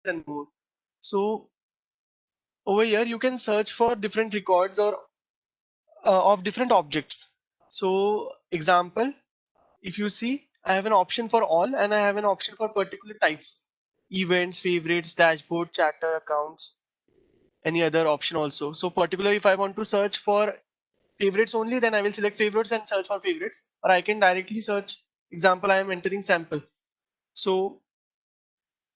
and more. So over here you can search for different records or of different objects. So example, if you see, I have an option for all and I have an option for particular types: events, favorites, dashboard, chatter, accounts, any other option also. So particularly if I want to search for favorites only, then I will select favorites and search for favorites, or I can directly search. Example, I am entering sample. So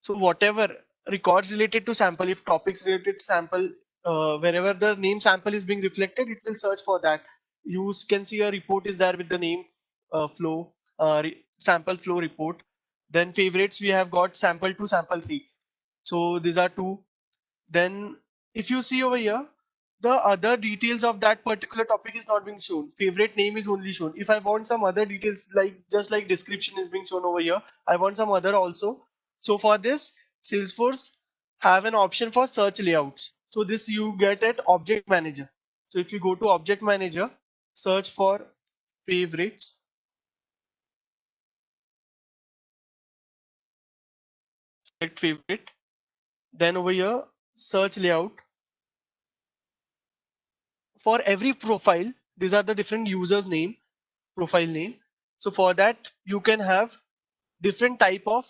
whatever records related to sample, if topics related to sample, wherever the name sample is being reflected, it will search for that. You can see a report is there with the name flow, sample flow report. Then favorites, we have got sample 2, sample 3. So these are two. Then if you see over here, the other details of that particular topic is not being shown. Favorite name is only shown. If I want some other details, like just like description is being shown over here, I want some other also. So for this, Salesforce have an option for search layouts. So this you get at Object Manager. So if you go to Object Manager, search for favorites, select favorite, then over here, search layout. For every profile, these are the different users name, profile name. So for that, you can have different type of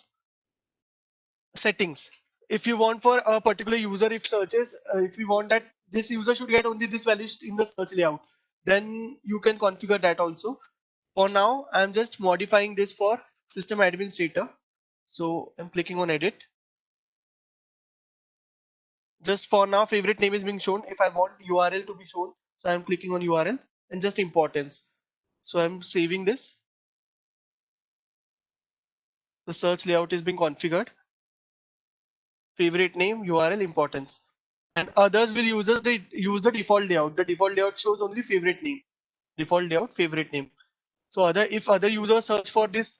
settings. If you want for a particular user, if searches, if you want that this user should get only this value in the search layout, then you can configure that also. For now, I'm just modifying this for system administrator. So I'm clicking on edit. Just for now, favorite name is being shown. If I want URL to be shown, so I'm clicking on URL and just importance. So I'm saving this. The search layout is being configured. Favorite name, URL, importance. And others will use the default layout. The default layout shows only favorite name. Default layout, favorite name. So if other users search for this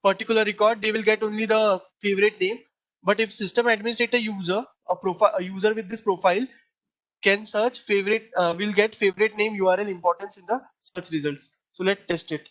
particular record, they will get only the favorite name. But if system administrator user, a user with this profile can search favorite, will get favorite name, URL, importance in the search results. So let's test it.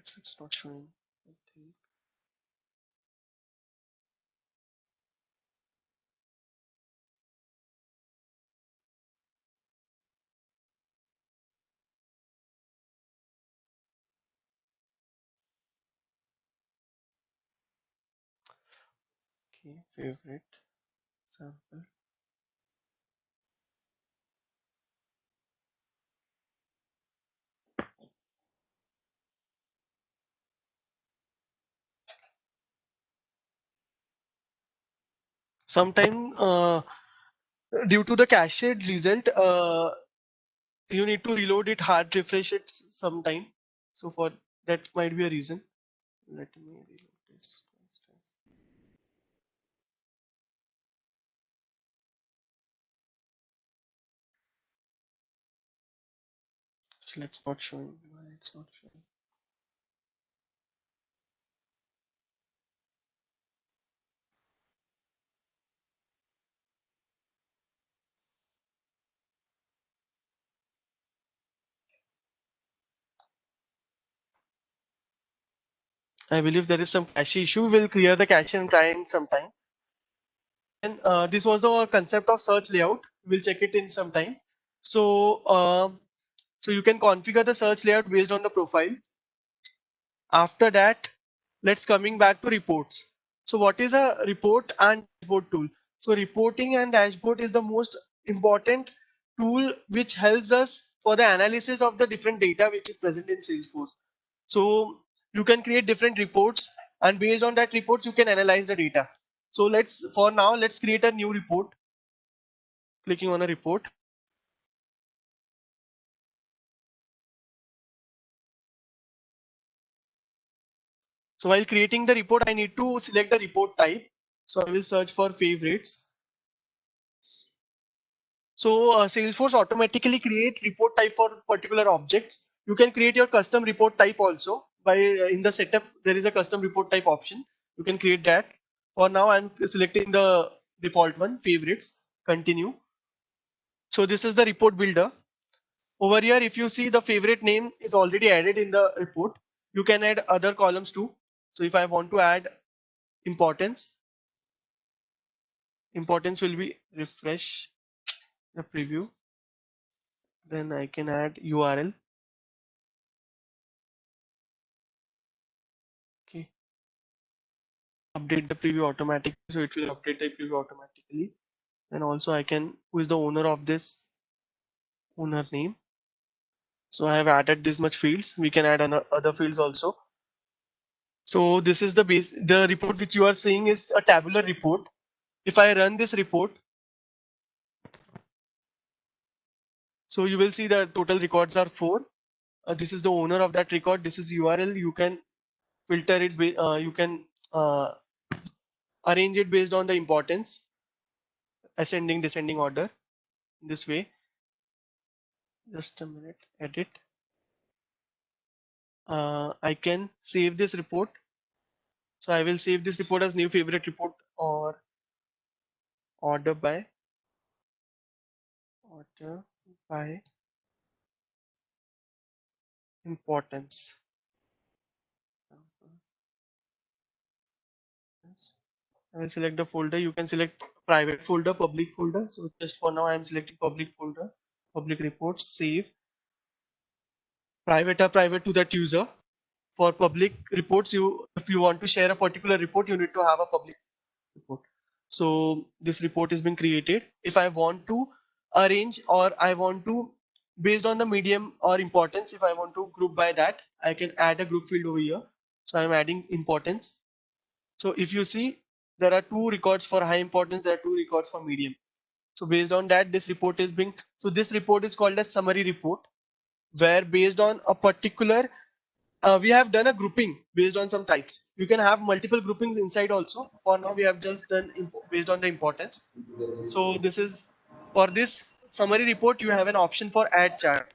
It's not showing. I think. Okay, favorite sample. Sometime due to the cached result, you need to reload it, hard refresh it sometime. So for that might be a reason. Let me reload this. So it's not showing. Why it's not showing? I believe there is some cache issue. We'll clear the cache and try in some time. And this was the concept of search layout. We'll check it in some time. So so you can configure the search layout based on the profile. After that, let's coming back to reports. So what is a report and dashboard tool? So reporting and dashboard is the most important tool which helps us for the analysis of the different data which is present in Salesforce. So you can create different reports, and based on that reports you can analyze the data. So for now let's create a new report. clicking on a report. So while creating the report, I need to select the report type. So I will search for favorites. So Salesforce automatically create report type for particular objects. You can create your custom report type also by in the setup. There is a custom report type option. You can create that. For now, I'm selecting the default one, favorites. Continue. So this is the report builder. Over here, if you see the favorite name is already added in the report, you can add other columns too. So if I want to add importance, importance will be refresh the preview. Then I can add URL. Okay. Update the preview automatically. So it will update the preview automatically. And also I can, who is the owner of this, owner name. So I have added this much fields. We can add other fields also. So this is the base. The report which you are seeing is a tabular report. If I run this report, so you will see the total records are 4. This is the owner of that record. This is URL. You can filter it. You can arrange it based on the importance, ascending, descending order. This way. Just a minute. Edit. I can save this report. So I will save this report as new favorite report or order by importance. Yes. I will select the folder. You can select private folder, public folder. So just for now, I am selecting public folder, public reports, save. Private are private to that user. For public reports, if you want to share a particular report, you need to have a public report. So this report has been created. If I want to arrange or I want to, based on the medium or importance, if I want to group by that, I can add a group field over here. So I'm adding importance. So if you see, there are 2 records for high importance, there are 2 records for medium. So based on that, this report is being, so this report is called a summary report, where based on a particular, we have done a grouping based on some types. You can have multiple groupings inside also. For now, we have just done based on the importance. So this is, for this summary report, you have an option for add chart.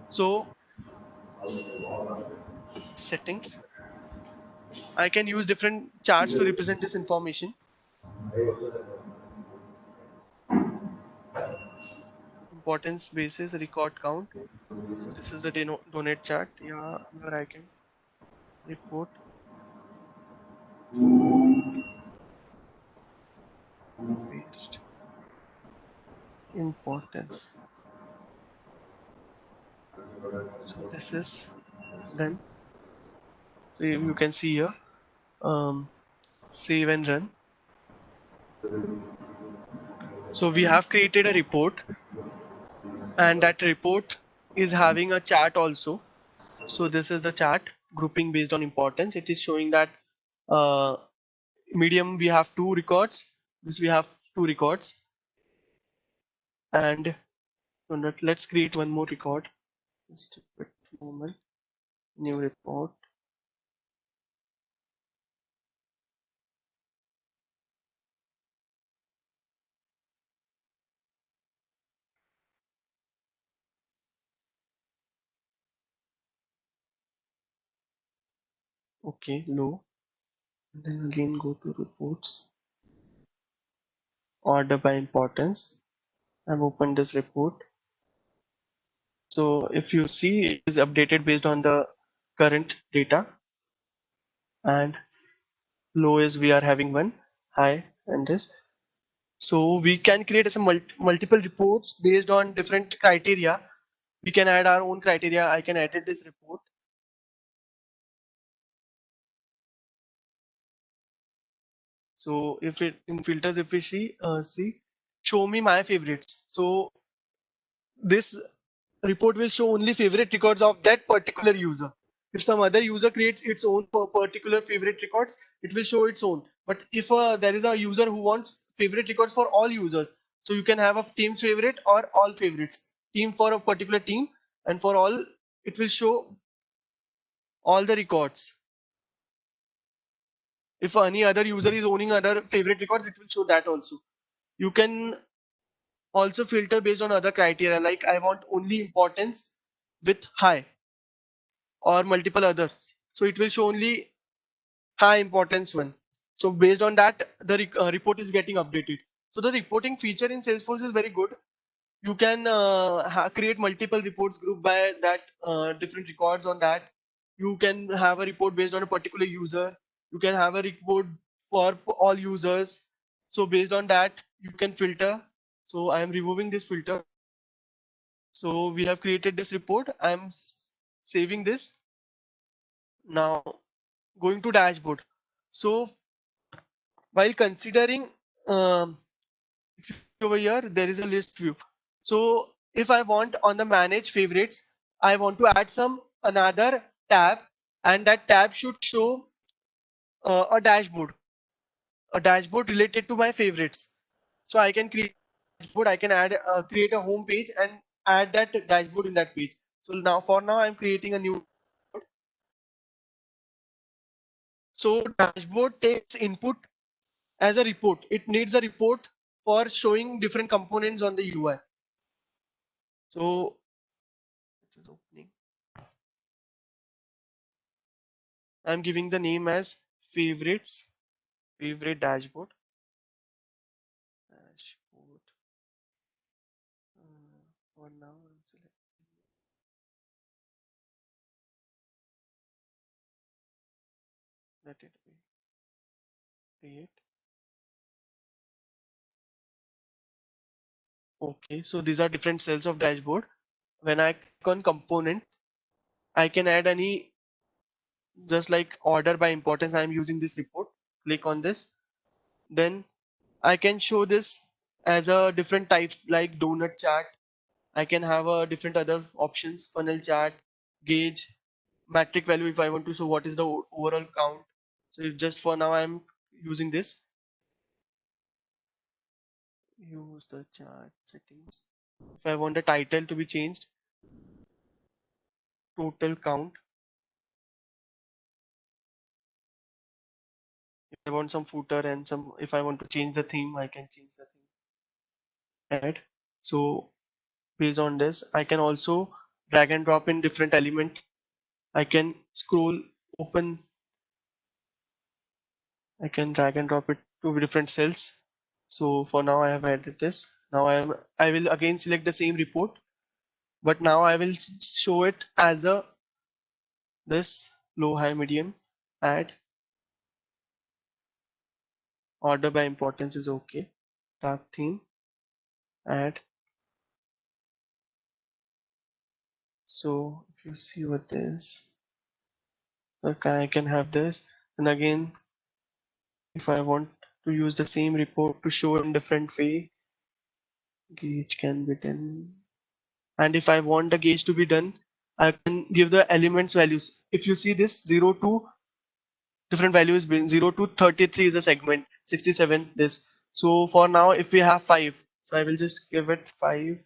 So settings, I can use different charts to represent this information. Importance basis, record count. So this is the donate chart. Yeah, where I can report based importance. So this is done. So you can see here, save and run. So we have created a report, and that report is having a chart also. So this is the chart grouping based on importance. It is showing that medium we have 2 records. This we have 2 records, and let's create one more record. Just a quick moment. New report. Okay, low. And then again go to reports, order by importance. I've opened this report. So if you see, it is updated based on the current data, and low is we are having one, high and this. So we can create some multiple reports based on different criteria. We can add our own criteria. I can edit this report. So if it in filters, if we see show me my favorites. So this report will show only favorite records of that particular user. If some other user creates its own particular favorite records, it will show its own. But if there is a user who wants favorite records for all users, So you can have a team favorite or all favorites. Team for a particular team, and for all, it will show all the records. If any other user is owning other favorite records, it will show that also. You can also filter based on other criteria, like I want only importance with high or multiple others. So it will show only high importance one. So based on that, the report is getting updated. So the reporting feature in Salesforce is very good. You can create multiple reports grouped by that different records on that. You can have a report based on a particular user. You can have a report for all users. So based on that, you can filter. So I am removing this filter. So we have created this report. I'm saving this. Now going to dashboard. So while considering, if you over here, there is a list view. So if I want on the manage favorites, I want to add some another tab, and that tab should show a dashboard related to my favorites. So I can create a dashboard, I can add create a home page and add that dashboard in that page. So now for now I'm creating a new. So dashboard takes input as a report. It needs a report for showing different components on the UI. So it is opening. I'm giving the name as favorites, favorite dashboard. Dashboard. For now, I'm selecting. Let it be. Create. Okay, so these are different cells of dashboard. When I click on component, I can add any, just like order by importance. I'm using this report. Click on this. Then I can show this as a different types like donut chart. I can have a different other options, funnel chart, gauge, metric value if I want to show what is the overall count. So if just for now I'm using this. Use the chart settings. If I want the title to be changed, total count. If I want some footer and some, if I want to change the theme, I can change the theme. Add. So based on this, I can also drag and drop in different element. I can scroll, open. I can drag and drop it to different cells. So for now I have added this. Now I will again select the same report, but now I will show it as a this low, high, medium. Add. Order by importance is okay. Dark theme. Add. So if you see what this, okay, I can have this. And again, if I want to use the same report to show in different way, gauge can be done. And if I want the gauge to be done, I can give the elements values. If you see this 0 to different values, 0 to 33 is a segment, 67 this. So for now, if we have 5, so I will just give it 5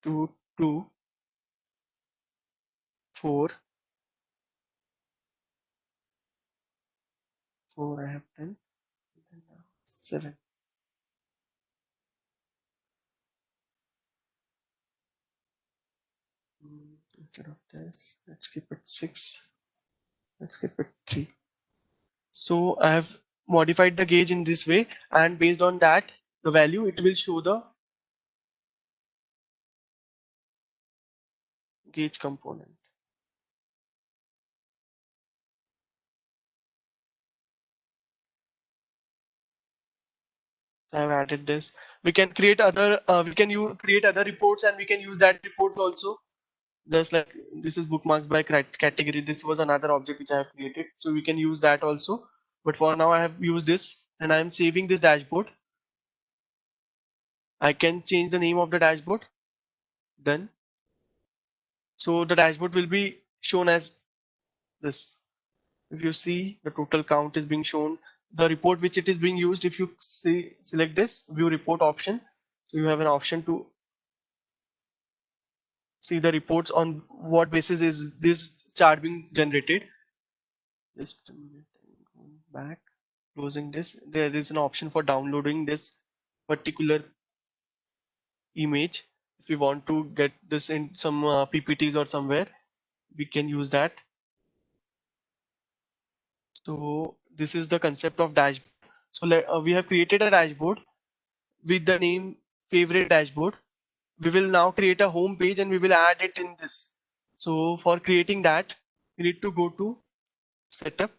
to 2, 4, 4 I have 10, 7. Instead of this, let's keep it 6. Let's keep it 3. So I have modified the gauge in this way, and based on that, the value, it will show the gauge component. I have added this. We can create other, create other reports, and we can use that report also. Just like this is bookmarks by category. This was another object which I have created, so we can use that also. But for now, I have used this, and I am saving this dashboard. I can change the name of the dashboard. Done. So the dashboard will be shown as this. If you see, the total count is being shown, the report which it is being used, if you select this view report option, so you have an option to see the reports on what basis is this chart being generated. Just a minute, I'm going back, closing this. There is an option for downloading this particular image. If we want to get this in some PPTs or somewhere, we can use that. So this is the concept of dashboard. So we have created a dashboard with the name favorite dashboard. We will now create a home page and we will add it in this. So for creating that, we need to go to setup,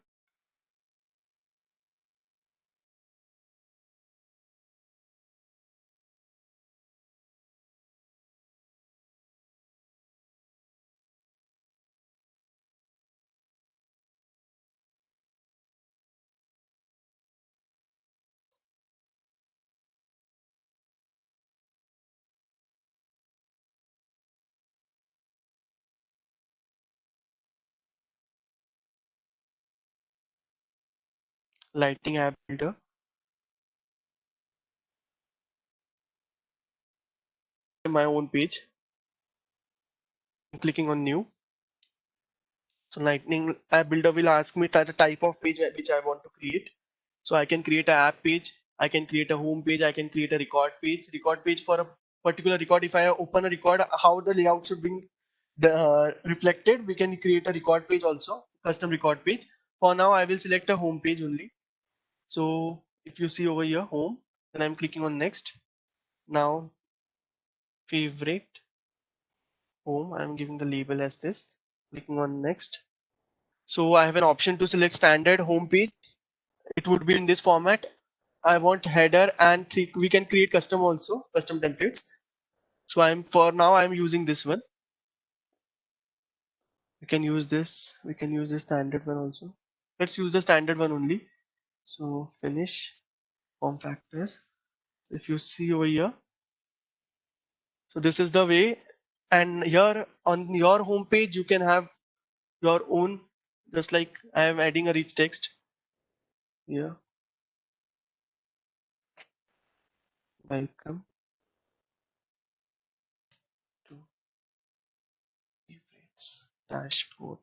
Lightning App Builder, my own page. I'm clicking on new. So Lightning App Builder will ask me the type of page which I want to create. So I can create an app page, I can create a home page, I can create a record page for a particular record. If I open a record, how the layout should be reflected, we can create a record page also, custom record page. For now, I will select a home page only. So if you see over here, home, then I'm clicking on next. Now, favorite home, I'm giving the label as this, clicking on next. So I have an option to select standard home page. It would be in this format. I want header and we can create custom also, custom templates. So for now I'm using this one. We can use this. We can use the standard one also. Let's use the standard one only. So finish form factors. So if you see over here, so this is the way. And here on your home page, you can have your own. Just like I am adding a rich text here. Welcome to favorites dashboard.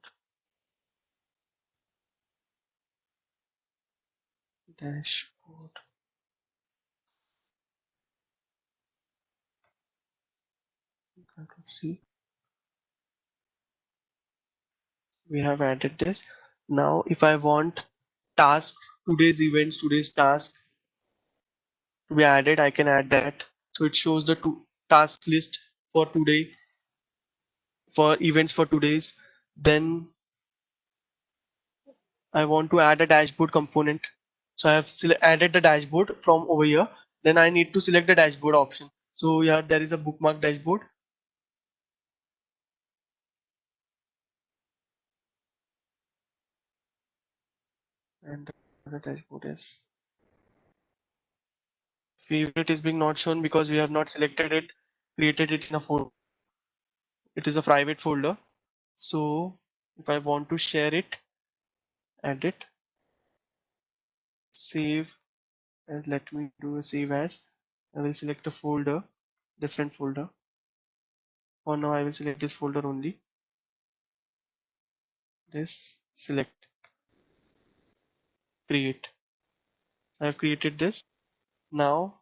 Dashboard. Control C. We have added this. Now if I want tasks, today's events, today's task to be added, I can add that. So it shows the task list for today, for events for today's. Then I want to add a dashboard component. So I have added the dashboard from over here. Then I need to select the dashboard option. So yeah, there is a bookmark dashboard. And the dashboard is favorite is being not shown because we have not selected it, created it in a folder. It is a private folder. So if I want to share it, edit, save as, let me do a save as. I will select a folder, different folder. For now, I will select this folder only. This, select, create. I have created this. Now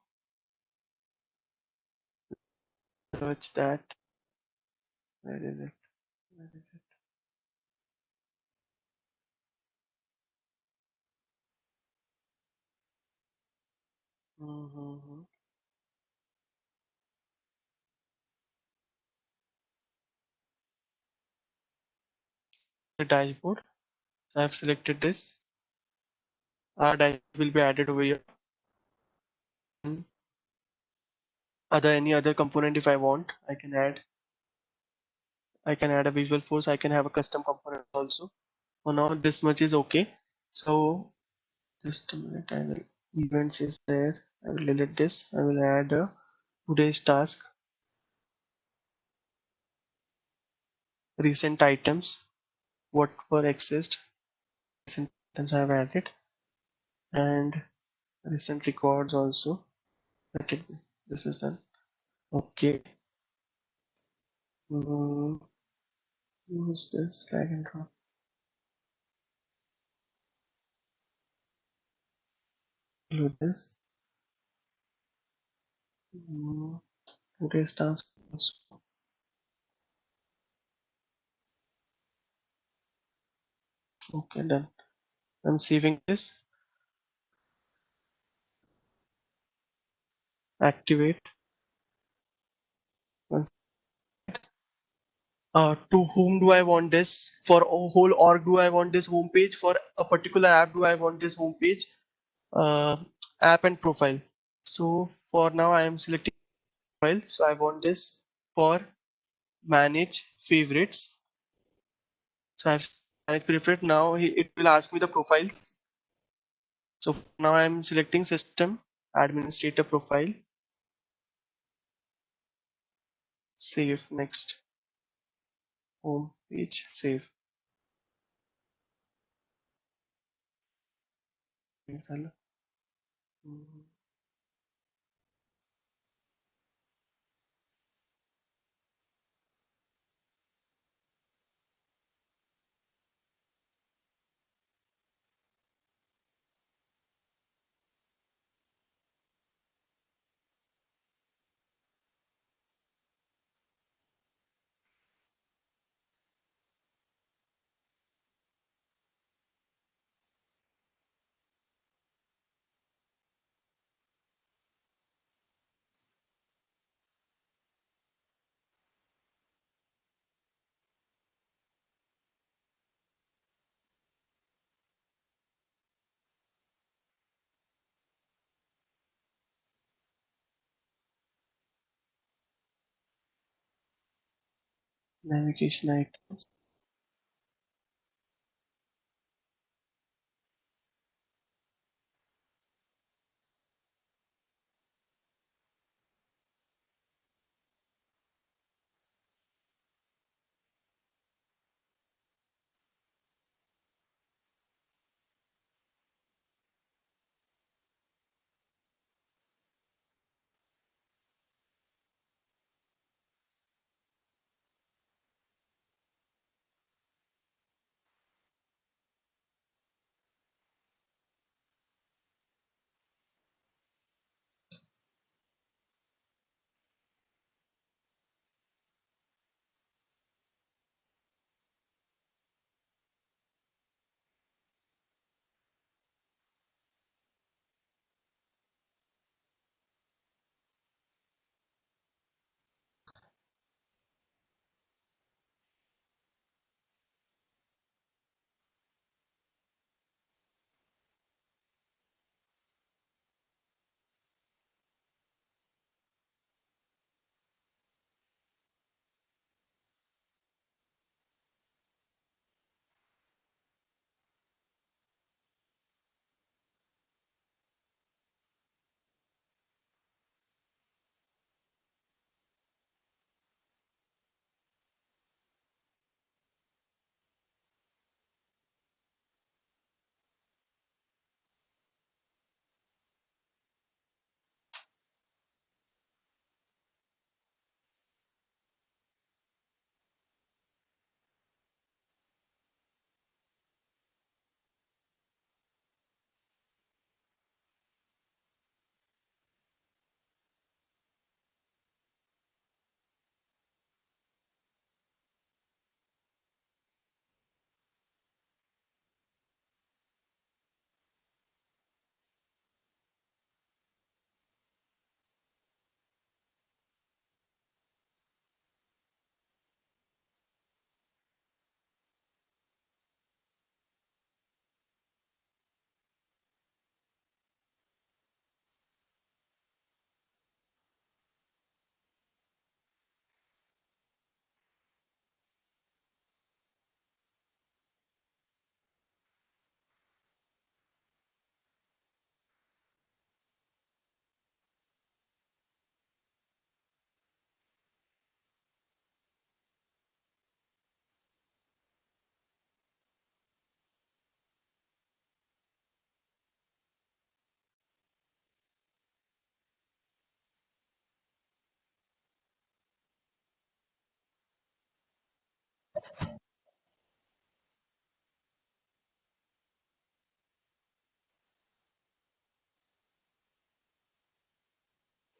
search that. Where is it? Where is it? Mm-hmm. The dashboard. I have selected this. Our dashboard will be added over here. And any other component if I want, I can add. I can add a visual force. I can have a custom component also. For now, this much is okay. So just a minute. I will events is there. I will delete this. I will add a today's task, recent items, what were accessed, recent items I have added. and recent records also. Okay, this is done. Okay. Mm, use this drag and drop. Do this. Mm, today's task also. Okay, done. I'm saving this. Activate. Once to whom do I want this? For a whole org do I want this homepage? For a particular app do I want this homepage? Uh, App and profile. So for now I am selecting profile. So I want this for manage favorites. So I've managed favorite. Now it will ask me the profile. So now I'm selecting system administrator profile. Save. Next home page. Save. Navigation items.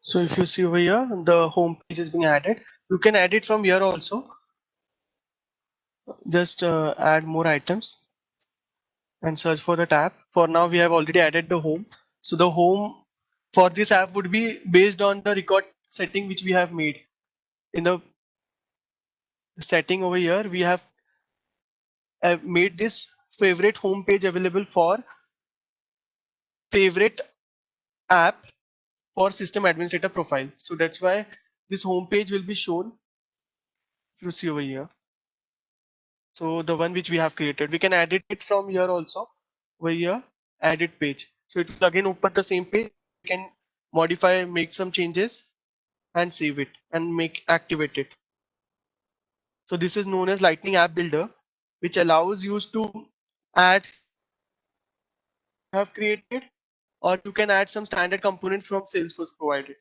So if you see over here, the home page is being added. You can add it from here also. Just add more items and search for the tab. For now, we have already added the home. So the home for this app would be based on the record setting which we have made. In the setting over here, we have made this favorite home page available for favorite app for system administrator profile. So that's why this home page will be shown if you see over here. So the one which we have created, we can edit it from here also. Over here, edit page. So it will again open the same page. We can modify, make some changes and save it and make activate it. So this is known as Lightning App Builder, which allows you to add have created, or you can add some standard components from Salesforce provided.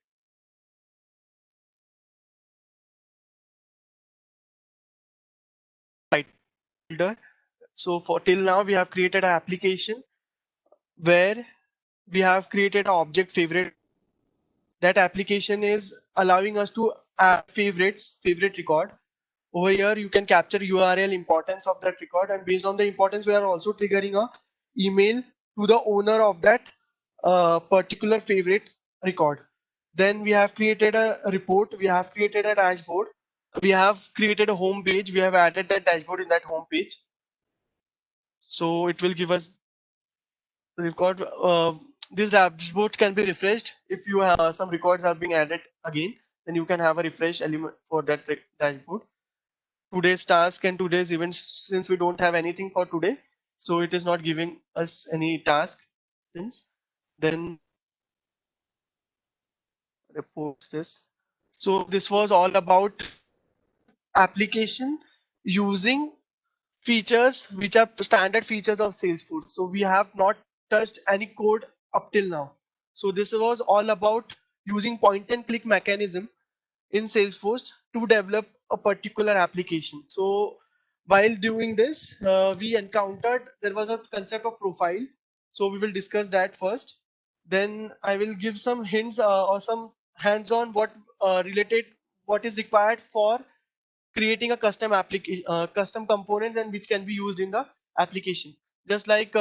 Lightning Builder. So for till now we have created an application where we have created an object favorite. That application is allowing us to add favorite record. Over here you can capture URL importance of that record, and based on the importance we are also triggering a email to the owner of that particular favorite record. Then we have created a report, we have created a dashboard, we have created a home page, we have added that dashboard in that home page. So it will give us record. This dashboard can be refreshed if you have some records are being added again. Then you can have a refresh element for that dashboard. Today's task and today's events, since we don't have anything for today, so it is not giving us any task. Then reports this. So this was all about application using features which are standard features of Salesforce. So we have not touched any code up till now. So this was all about using point and click mechanism in Salesforce to develop a particular application. So while doing this, we encountered there was a concept of profile. So we will discuss that first. Then I will give some hints or some hands-on what related what is required for creating a custom application, custom component, and which can be used in the application, just like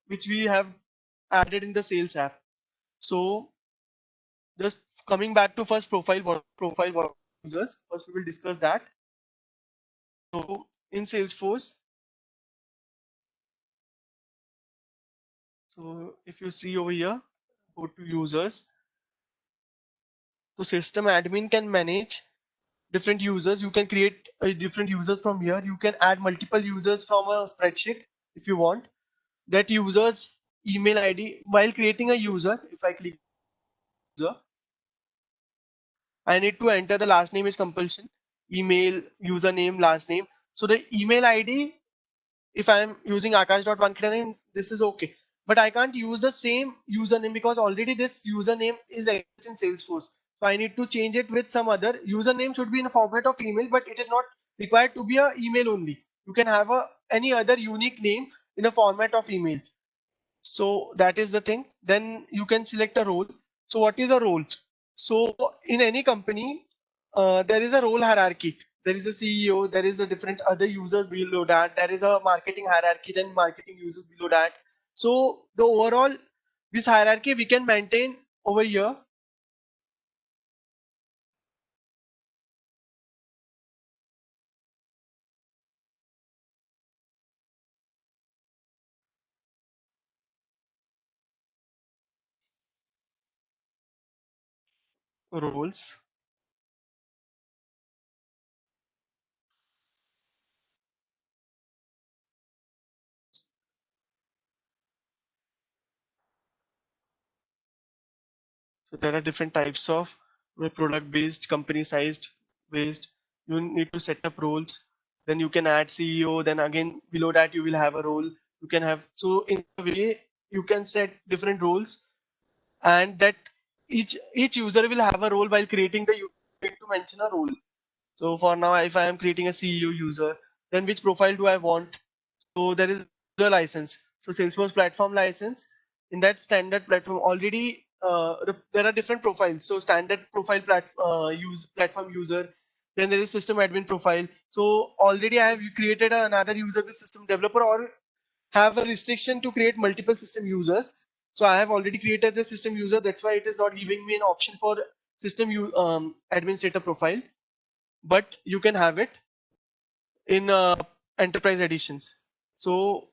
which we have added in the sales app. So just coming back to first what users, first we will discuss that. So in Salesforce, so if you see over here, go to users. So system admin can manage different users. You can create different users from here. You can add multiple users from a spreadsheet if you want. That user's email ID, while creating a user, if I click user, I need to enter the last name is compulsion, email, username, last name. So the email ID, if I am using akash.vankidanan, this is okay. But I can't use the same username because already this username is exists in Salesforce. So I need to change it with some other username. Should be in a format of email, but it is not required to be a email only. You can have a any other unique name in a format of email. So that is the thing. Then you can select a role. So what is a role? So in any company, there is a role hierarchy. There is a CEO, there is a different other users below that. There is a marketing hierarchy, then marketing users below that. So the overall, this hierarchy we can maintain over here. Roles. So there are different types of product based, company sized based. You need to set up roles. Then you can add CEO. Then again below that you will have a role. You can have, so in a way you can set different roles, and that each user will have a role. While creating the user, you need to mention a role. So for now, if I am creating a CEO user, then which profile do I want? So there is user license. So Salesforce platform license. In that standard platform already there are different profiles. So standard profile platform user, then there is system admin profile. So already I have created another user with system developer, or have a restriction to create multiple system users. So I have already created the system user. That's why it is not giving me an option for administrator profile, but you can have it in enterprise editions. So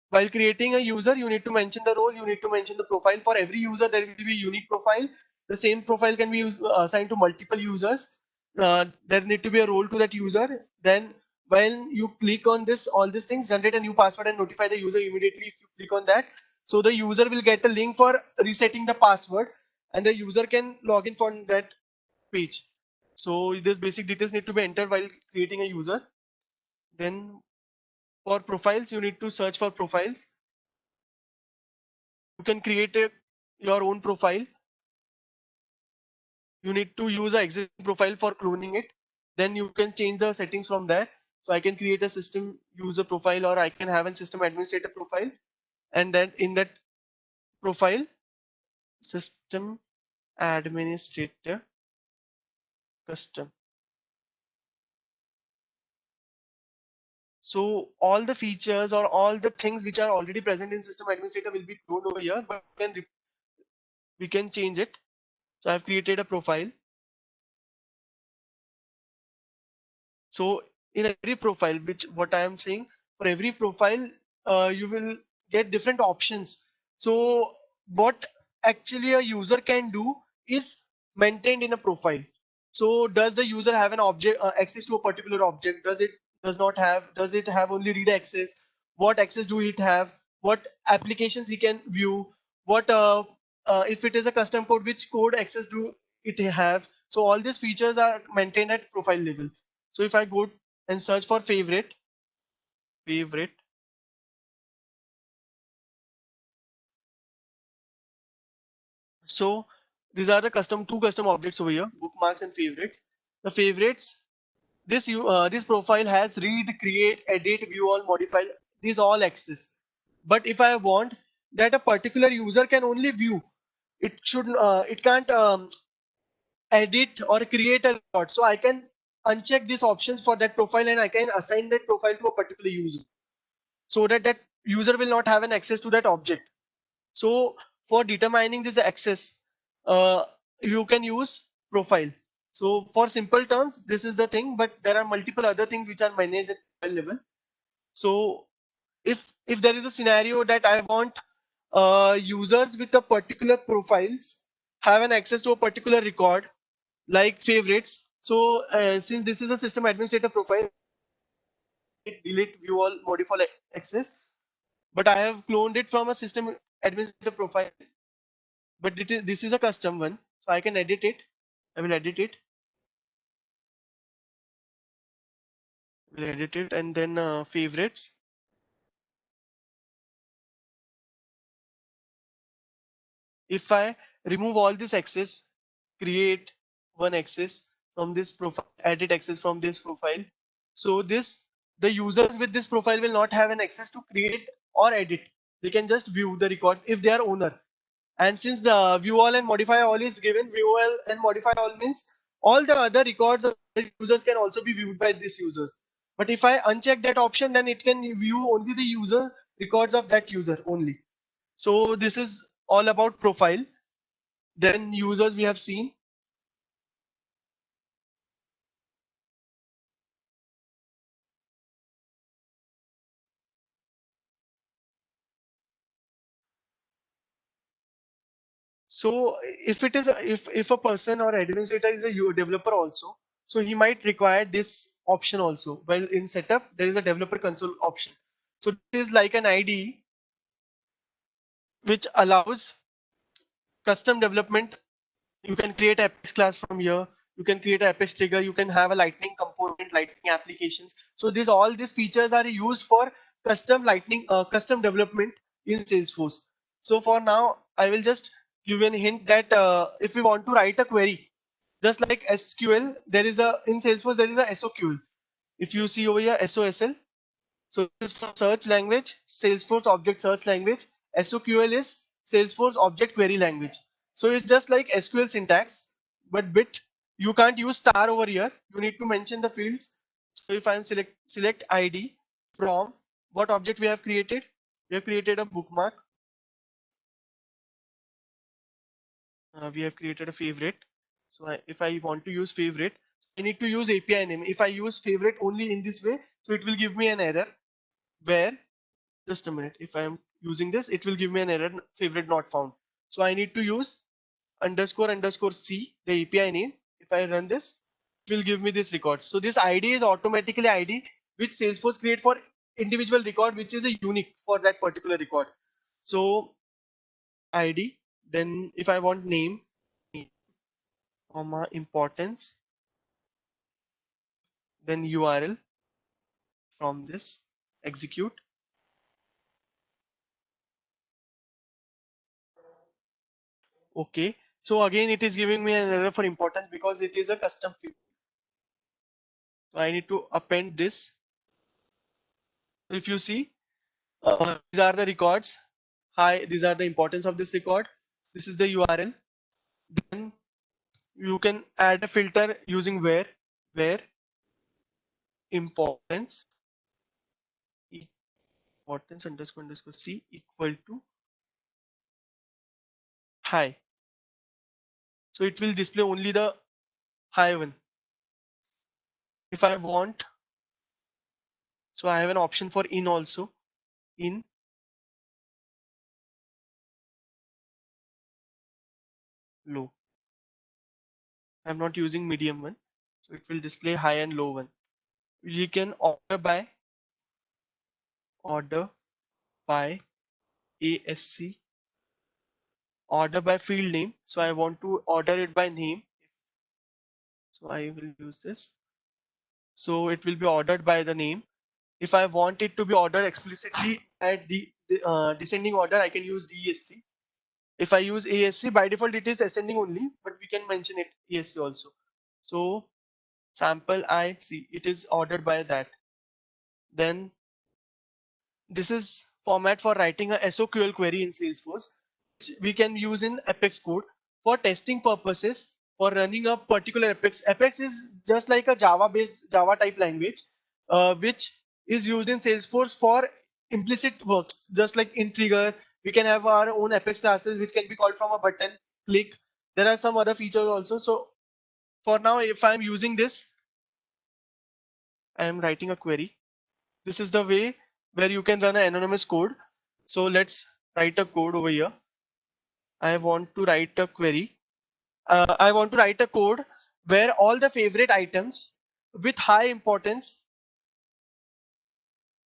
while creating a user, you need to mention the role, you need to mention the profile. For every user, there will be a unique profile. The same profile can be assigned to multiple users. There need to be a role to that user. Then when you click on this, all these things, generate a new password and notify the user immediately if you click on that. So the user will get a link for resetting the password, and the user can log in from that page. So this basic details need to be entered while creating a user. Then for profiles, you need to search for profiles. You can create your own profile. You need to use an existing profile for cloning it. Then you can change the settings from there. So I can create a system user profile, or I can have a system administrator profile. And then in that profile, system administrator custom. So all the features or all the things which are already present in system administrator will be cloned over here, but we can change it. So I've created a profile. So in every profile, which what I am saying, for every profile, you will get different options. So what actually a user can do is maintained in a profile. So does the user have an object access to a particular object? Does it does not have? Does it have only read access? What access do it have? What applications he can view? What if it is a custom code, which code access do it have? So all these features are maintained at profile level. So if I go and search for favorite, so these are the two custom objects over here, bookmarks and favorites. The favorites, this profile has read, create, edit, view all, modify. These all access. But if I want that a particular user can only view, it can't edit or create a record. So I can uncheck these options for that profile, and I can assign that profile to a particular user, so that that user will not have an access to that object. So for determining this access, uh, you can use profile. So for simple terms, this is the thing, but there are multiple other things which are managed at profile level. So if there is a scenario that I want users with a particular profiles have an access to a particular record like favorites. So since this is a system administrator profile, delete, view all, modify access, but I have cloned it from a system administrator profile. But this is a custom one, so I can edit it. I will edit it. Will edit it, and then favorites. If I remove all this access, create one access from this profile, edit access from this profile. So the users with this profile will not have an access to create or edit. They can just view the records if they are owner. And since the view all and modify all is given, view all and modify all means all the other records of the users can also be viewed by these users. But if I uncheck that option, then it can view only the user records of that user only. So this is all about profile. Then users we have seen. So if it is if a person or administrator is a developer also, so he might require this option also. Well, in setup there is a developer console option. So this is like an IDE which allows custom development. You can create Apex class from here. You can create an Apex trigger. You can have a Lightning component, Lightning applications. So all these features are used for custom development in Salesforce. So for now, I will just give you a hint that if we want to write a query, just like SQL, there is a in Salesforce there is a SOQL. If you see over here SOSL, so this is for search language, Salesforce Object Search Language. SOQL is Salesforce Object Query Language. So it's just like SQL syntax, but bit you can't use star over here. You need to mention the fields. So if I'm select ID from what object we have created, we have created a bookmark. We have created a favorite. So if I want to use favorite, I need to use API name. If I use favorite only in this way, so it will give me an error where, just a minute, if I am using this, it will give me an error, favorite not found. So I need to use underscore underscore C, the API name. If I run this, it will give me this record. So this ID is automatically ID which Salesforce create for individual record, which is a unique for that particular record. So ID, then if I want name, comma importance, then URL from this execute. Okay. So again, it is giving me an error for importance because it is a custom field. So I need to append this. So if you see, these are the records. Hi, these are the importance of this record. This is the URL. Then you can add a filter using where importance importance underscore underscore C equal to high. So it will display only the high one. If I want, so I have an option for in also, in low. I'm not using medium one, so it will display high and low one. You can order by ASC, order by field name. So I want to order it by name. So I will use this. So it will be ordered by the name. If I want it to be ordered explicitly at the descending order, I can use DESC. If I use ASC, by default it is ascending only, but we can mention it ESC also. So sample I see it is ordered by that. Then this is format for writing a SOQL query in Salesforce, which we can use in Apex code for testing purposes, for running a particular Apex. Apex is just like a Java type language, which is used in Salesforce for implicit works, just like in Trigger. We can have our own Apex classes, which can be called from a button click. There are some other features also. So for now, if I'm using this, I am writing a query. This is the way where you can run an anonymous code. So let's write a code over here. I want to write a query. I want to write a code where all the favorite items with high importance,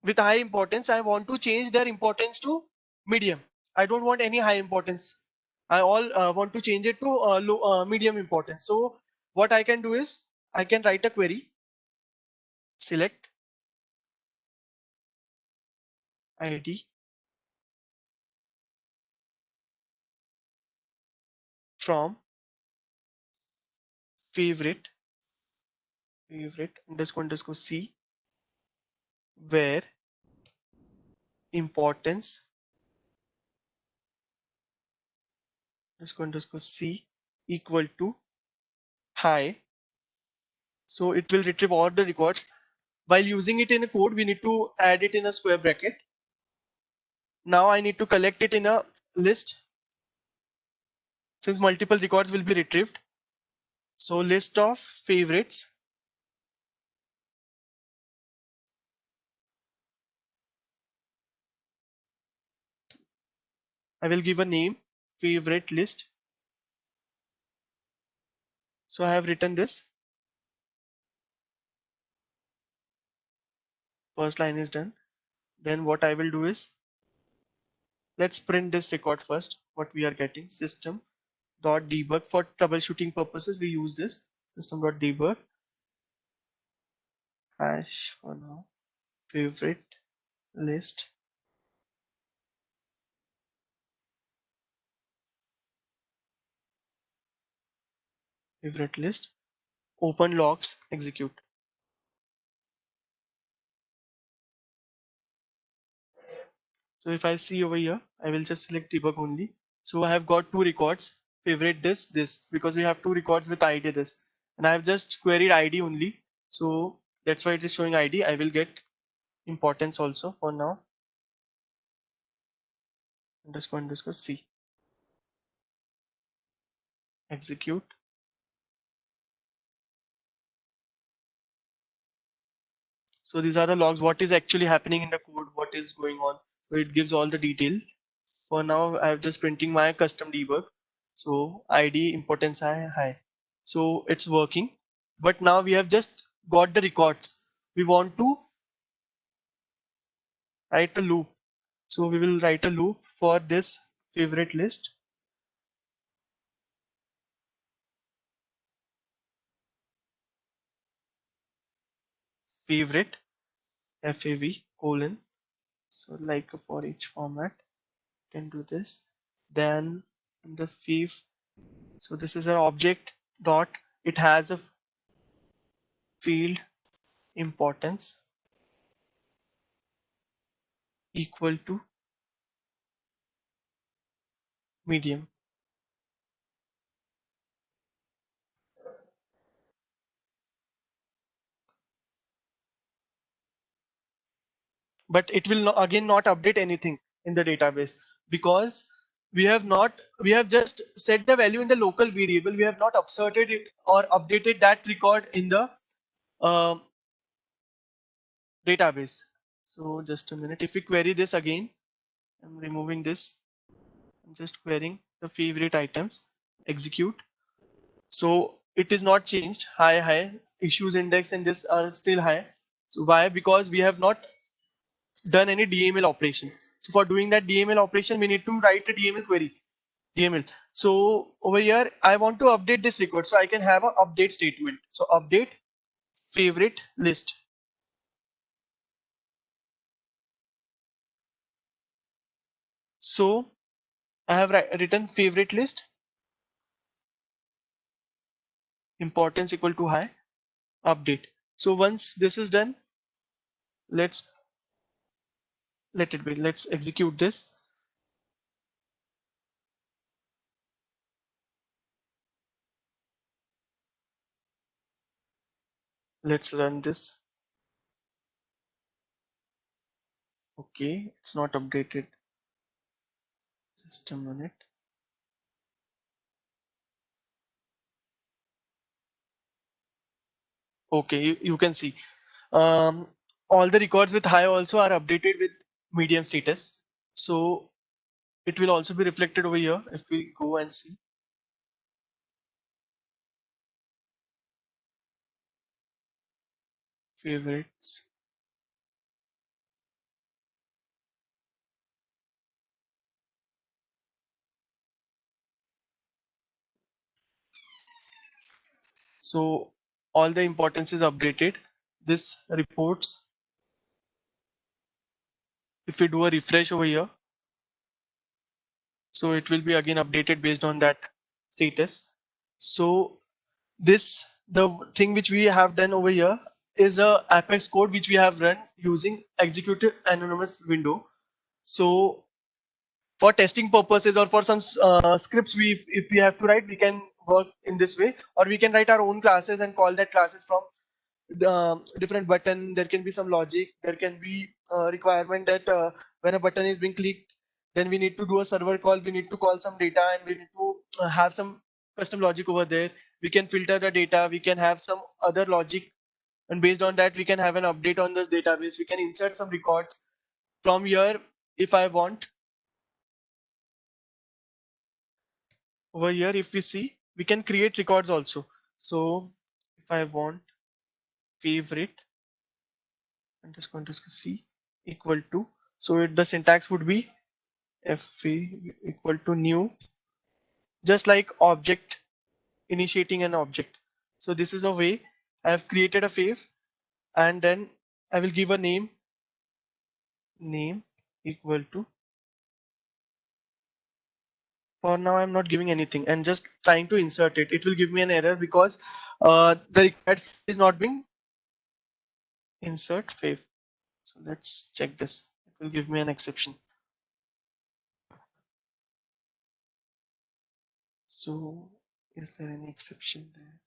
I want to change their importance to medium. I don't want any high importance. I all want to change it to low, medium importance. So what I can do is I can write a query, select ID from favorite underscore underscore C, where importance underscore C equal to high. So it will retrieve all the records. While using it in a code, we need to add it in a square bracket. Now I need to collect it in a list since multiple records will be retrieved. So list of favorites. I will give a name, favorite list. So I have written this. First line is done. Then what I will do is, let's print this record first. What we are getting, system dot debug. For troubleshooting purposes, we use this system dot debug hash for now favorite list favorite list open logs execute. So if I see over here, I will just select debug only. So I have got two records, favorite this because we have two records with ID this, and I have just queried ID only, so that's why it is showing ID. I will get importance also for now. Underscore C. Execute. So these are the logs, what is actually happening in the code, what is going on. So it gives all the detail. For now, I have just printing my custom debug. So ID importance high. So it's working. But now we have just got the records. We want to write a loop. So we will write a loop for this favorite list. Favorite FAV colon. So like a for each format, can do this. Then in the fav, so this is an object dot. It has a field importance equal to medium. But it will again not update anything in the database because we have just set the value in the local variable. We have not upserted it or updated that record in the uh, database. So just a minute. If we query this again, I'm removing this. I'm just querying the favorite items. Execute. So it is not changed. High issues index and this are still high. So why? Because we have not done any DML operation. So for doing that DML operation, we need to write a DML query. DML. So over here, I want to update this record. So I can have an update statement. So update favorite list. So I have written favorite list, importance equal to high, update. So once this is done, let's let it be. Let's execute this. Let's run this. Okay, it's not updated. Just a minute. Okay, you can see all the records with high also are updated with medium status. So it will also be reflected over here if we go and see favorites. So all the importance is updated. This reports, if we do a refresh over here, so it will be again updated based on that status. So this, the thing which we have done over here is a Apex code which we have run using executed anonymous window. So for testing purposes or for some scripts, we if we have to write, we can work in this way, or we can write our own classes and call that classes from different button. There can be some logic, there can be requirement that when a button is being clicked, then we need to do a server call, we need to call some data, and we need to have some custom logic over there. We can filter the data, we can have some other logic, and based on that we can have an update on this database. We can insert some records from here. If I want, over here, if we see, we can create records also. So if I want favorite, I'm just going to see equal to, so the syntax would be fv equal to new, just like object, initiating an object. So this is a way I have created a fav, and then I will give a name equal to, for now I'm not giving anything and just trying to insert it. It will give me an error because the required is not being insert fav. So let's check this. It will give me an exception. So is there any exception there?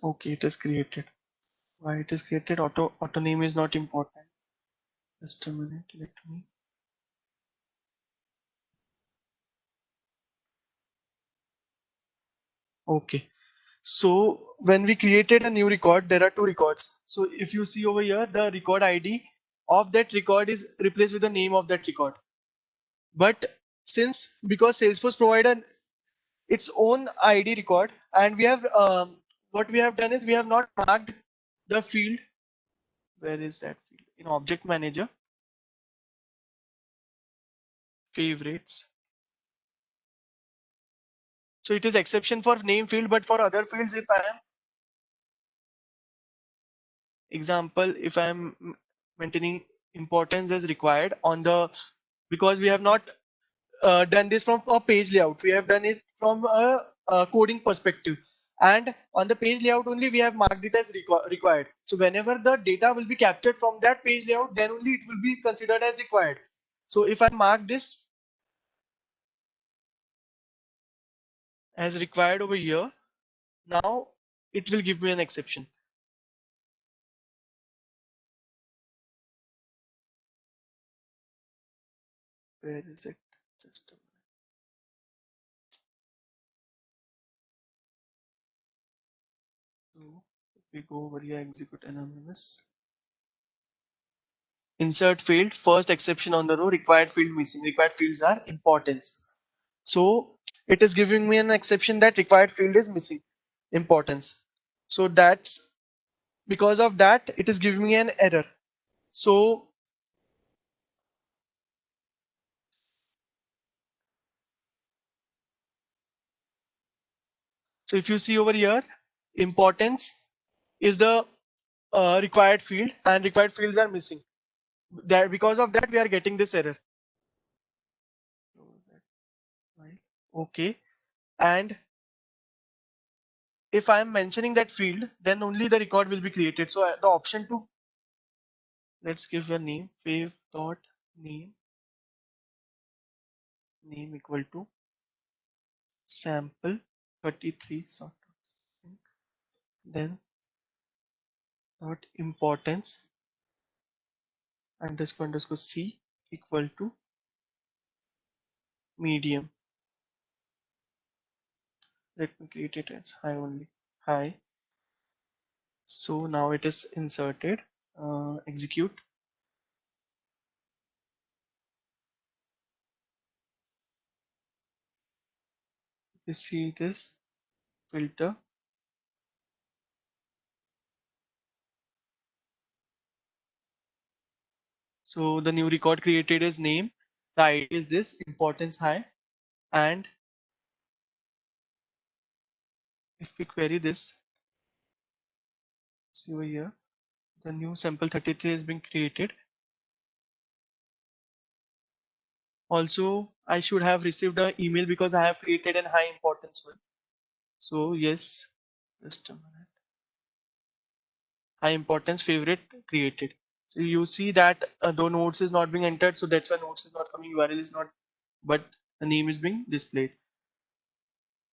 Okay, it is created. Why it is created? Auto name is not important. Just a minute, let me. Okay. So when we created a new record, there are two records. So if you see over here, the record ID of that record is replaced with the name of that record. But since because Salesforce provided its own ID record, and we have what we have done is we have not marked the field. Where is that field? In Object Manager, favorites. So it is exception for name field, but for other fields, if I am example, if I am maintaining importance as required on the, because we have not done this from a page layout, we have done it from a coding perspective, and on the page layout only we have marked it as required. So whenever the data will be captured from that page layout, then only it will be considered as required. So if I mark this as required over here, now it will give me an exception. Where is it? Just a minute. So if we go over here, execute anonymous, insert field, first exception on the row, required field missing. Required fields are importance. So it is giving me an exception that required field is missing, importance. So that's because of that, it is giving me an error. So if you see over here, importance is the required field, and required fields are missing. That because of that, we are getting this error. Okay, and if I am mentioning that field, then only the record will be created. So the option to, let's give a name, fave dot name, name equal to sample 33 sort of thing. Then dot importance underscore c equal to medium. Let me create it as high only. High. So now it is inserted. Execute. You see this filter. So the new record created is name. The ID is this, importance high. And if we query this, see over here, the new sample 33 has been created. Also, I should have received an email because I have created an high importance one. So yes, just a minute. High importance favorite created. So you see that though notes is not being entered, so that's why notes is not coming, URL is not, but the name is being displayed.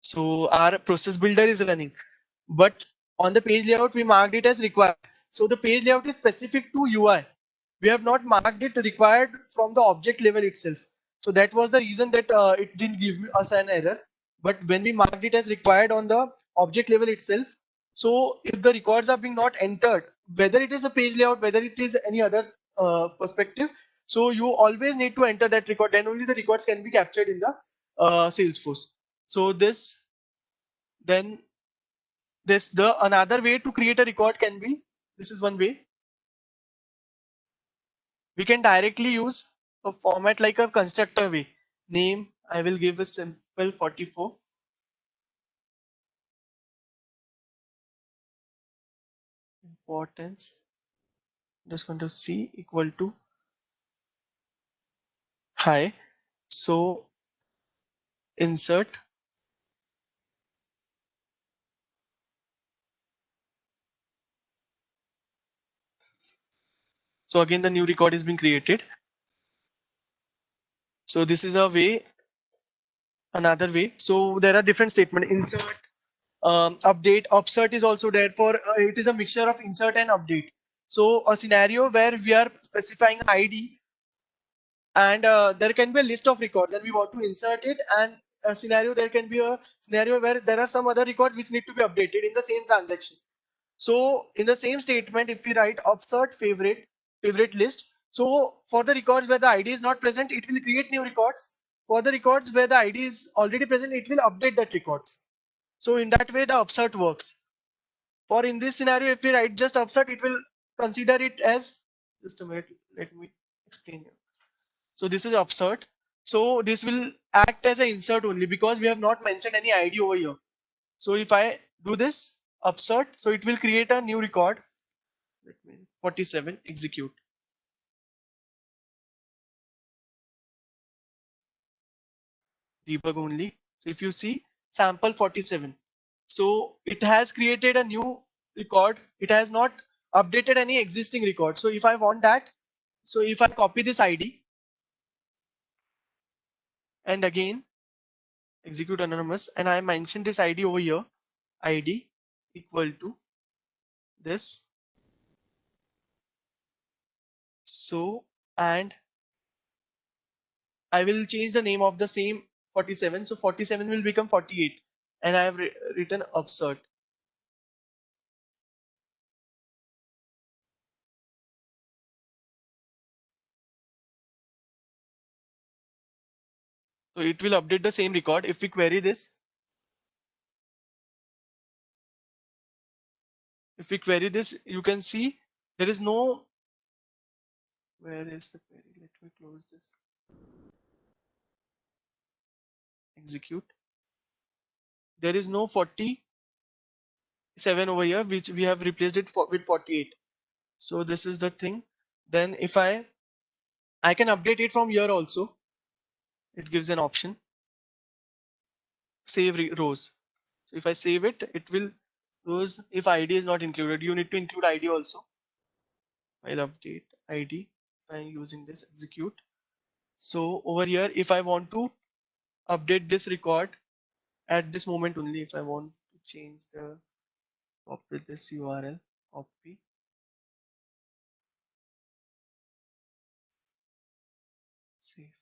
So our process builder is running, but on the page layout we marked it as required. So the page layout is specific to UI. We have not marked it required from the object level itself. So that was the reason that it didn't give us an error. But when we marked it as required on the object level itself, so if the records are being not entered, whether it is a page layout, whether it is any other perspective, so you always need to enter that record. Then only the records can be captured in the Salesforce. So then the another way to create a record can be, this is one way. We can directly use a format like a constructor way. Name, I will give a simple 44. Importance, just going to C equal to high. So insert. So again, the new record is being created. So this is a way, another way. So there are different statements. Insert, update, upsert is also there for, it is a mixture of insert and update. So a scenario where we are specifying ID and there can be a list of records and we want to insert it, and a scenario, there can be a scenario where there are some other records which need to be updated in the same transaction. So in the same statement, if we write upsert favorite list, so for the records where the ID is not present, it will create new records. For the records where the ID is already present, it will update that records. So in that way, the upsert works. For in this scenario, if we write just upsert, it will consider it as, just a minute, let me explain you. So this is upsert. So this will act as an insert only because we have not mentioned any ID over here. So if I do this upsert, so it will create a new record. Let me 47 execute. Debug only. So if you see sample 47, so it has created a new record. It has not updated any existing record. So if I want that, so if I copy this ID and again execute anonymous and I mention this ID over here, ID equal to this. So, and I will change the name of the same 47. So 47 will become 48 and I have written upsert. So it will update the same record. If we query this, you can see there is no, where is the query? Let me close this. Execute. There is no 47 over here, which we have replaced it with 48. So this is the thing. Then if I can update it from here also. It gives an option, save rows. So if I save it, it will rows if ID is not included. You need to include ID also. I'll update ID by using this execute. So over here, if I want to update this record at this moment only, if I want to change the, copy this URL, copy, save,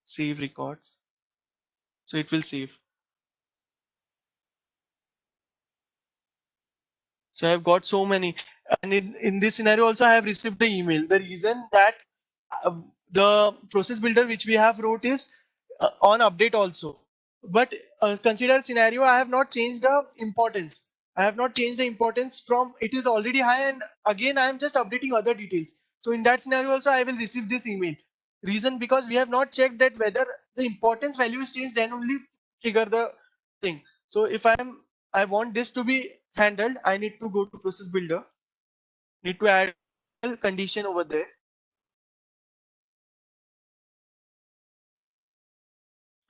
save records. So it will save. So I've got so many, and in this scenario also I have received the email. The reason that the process builder which we have wrote is on update also, but consider scenario I have not changed the importance. I have not changed the importance from it is already high, and again I am just updating other details. So in that scenario also I will receive this email. Reason because we have not checked that whether the importance value is changed, then only trigger the thing. So if I want this to be handled, I need to go to process builder, need to add a condition over there.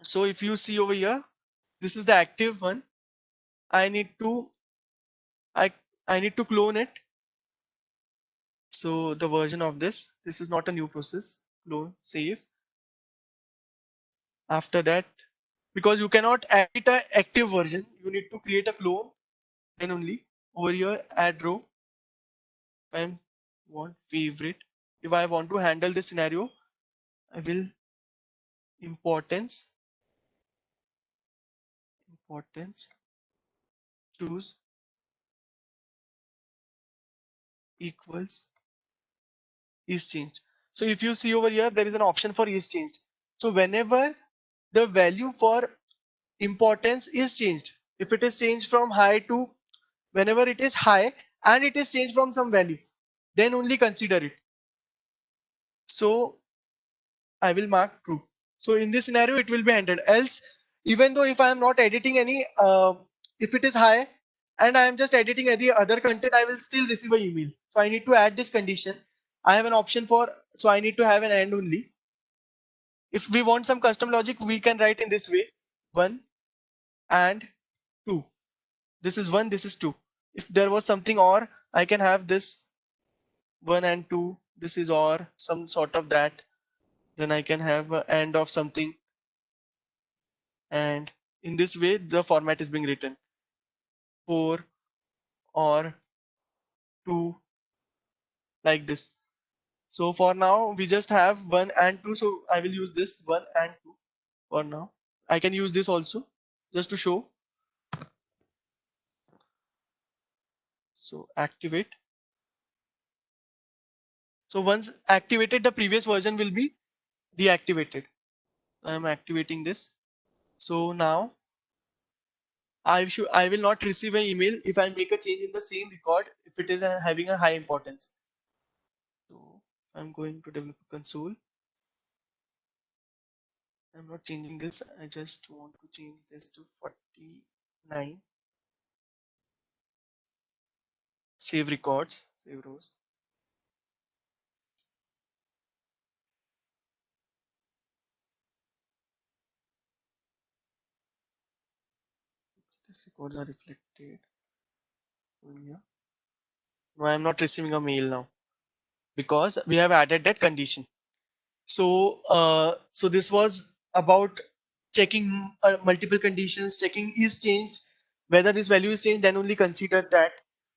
So if you see over here, this is the active one. I need to I I need to clone it. So the version of this is not a new process. Clone, save. After that, because you cannot edit a active version, you need to create a clone. Then only over here add row. I want favorite. If I want to handle this scenario, I will importance choose equals is changed. So if you see over here, there is an option for is changed. So whenever the value for importance is changed, if it is changed from high to, whenever it is high and it is changed from some value, then only consider it. So I will mark true. So in this scenario, it will be handled. Else, even though if I am not editing any, if it is high and I am just editing any other content, I will still receive an email. So I need to add this condition. I have an option for, so I need to have an and only. If we want some custom logic, we can write in this way: 1 and 2. This is 1, this is 2. If there was something or, I can have this 1 and 2. This is or, some sort of that. Then I can have a and of something. And in this way, the format is being written: 4 or 2, like this. So for now, we just have 1 and 2. So I will use this 1 and 2 for now. I can use this also just to show. So activate. So once activated, the previous version will be deactivated. I am activating this. So now I will not receive an email if I make a change in the same record if it is having a high importance. So I'm going to developer console. I'm not changing this. I just want to change this to 49. Save records, save rows. These records are reflected. Yeah. No, I'm not receiving a mail now because we have added that condition. So, so this was about checking multiple conditions, checking is changed, whether this value is changed, then only consider that.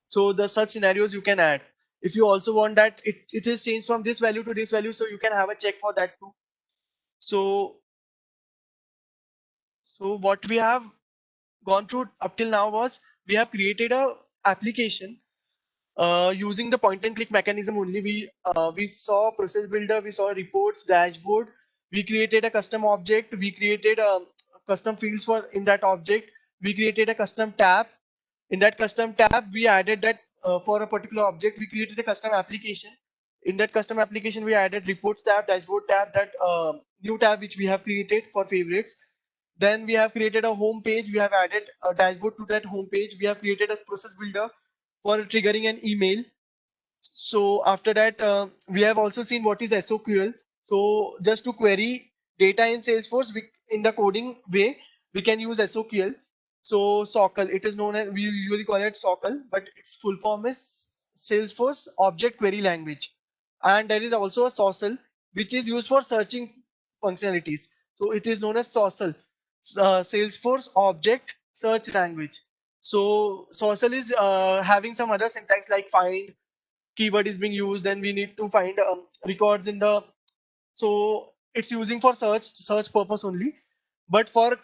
So the such scenarios you can add. If you also want that it is changed from this value to this value, so you can have a check for that too. So, so what we have gone through up till now was we have created a application using the point and click mechanism only. We saw process builder, we saw reports, dashboard. We created a custom object. We created custom fields for in that object. We created a custom tab. In that custom tab, we added that for a particular object. We created a custom application. In that custom application, we added reports tab, dashboard tab, that new tab which we have created for favorites. Then we have created a home page. We have added a dashboard to that home page. We have created a process builder for triggering an email. So after that, we have also seen what is SOQL. So just to query data in Salesforce, in the coding way, we can use SOQL. So SOQL, it is known as, we usually call it SOQL, but its full form is Salesforce Object Query Language. And there is also a SOSL, which is used for searching functionalities. So it is known as SOSL, Salesforce Object Search Language. So SOSL is having some other syntax like find, keyword is being used, then we need to find records in the, so it's using for search purpose only. But for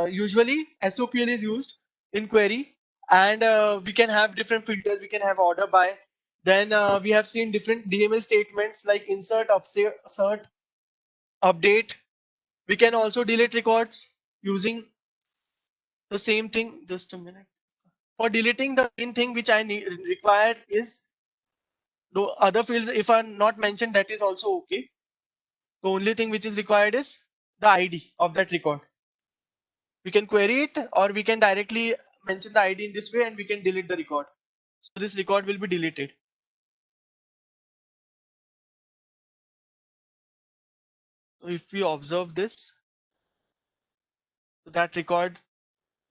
usually SOQL is used in query, and we can have different filters. We can have order by. Then we have seen different DML statements like insert, assert, update. We can also delete records using the same thing. Just a minute. For deleting, the main thing which I need required is no other fields. If are not mentioned, that is also okay. The only thing which is required is the ID of that record. We can query it, or we can directly mention the ID in this way and we can delete the record. So this record will be deleted. So if we observe this, so that record,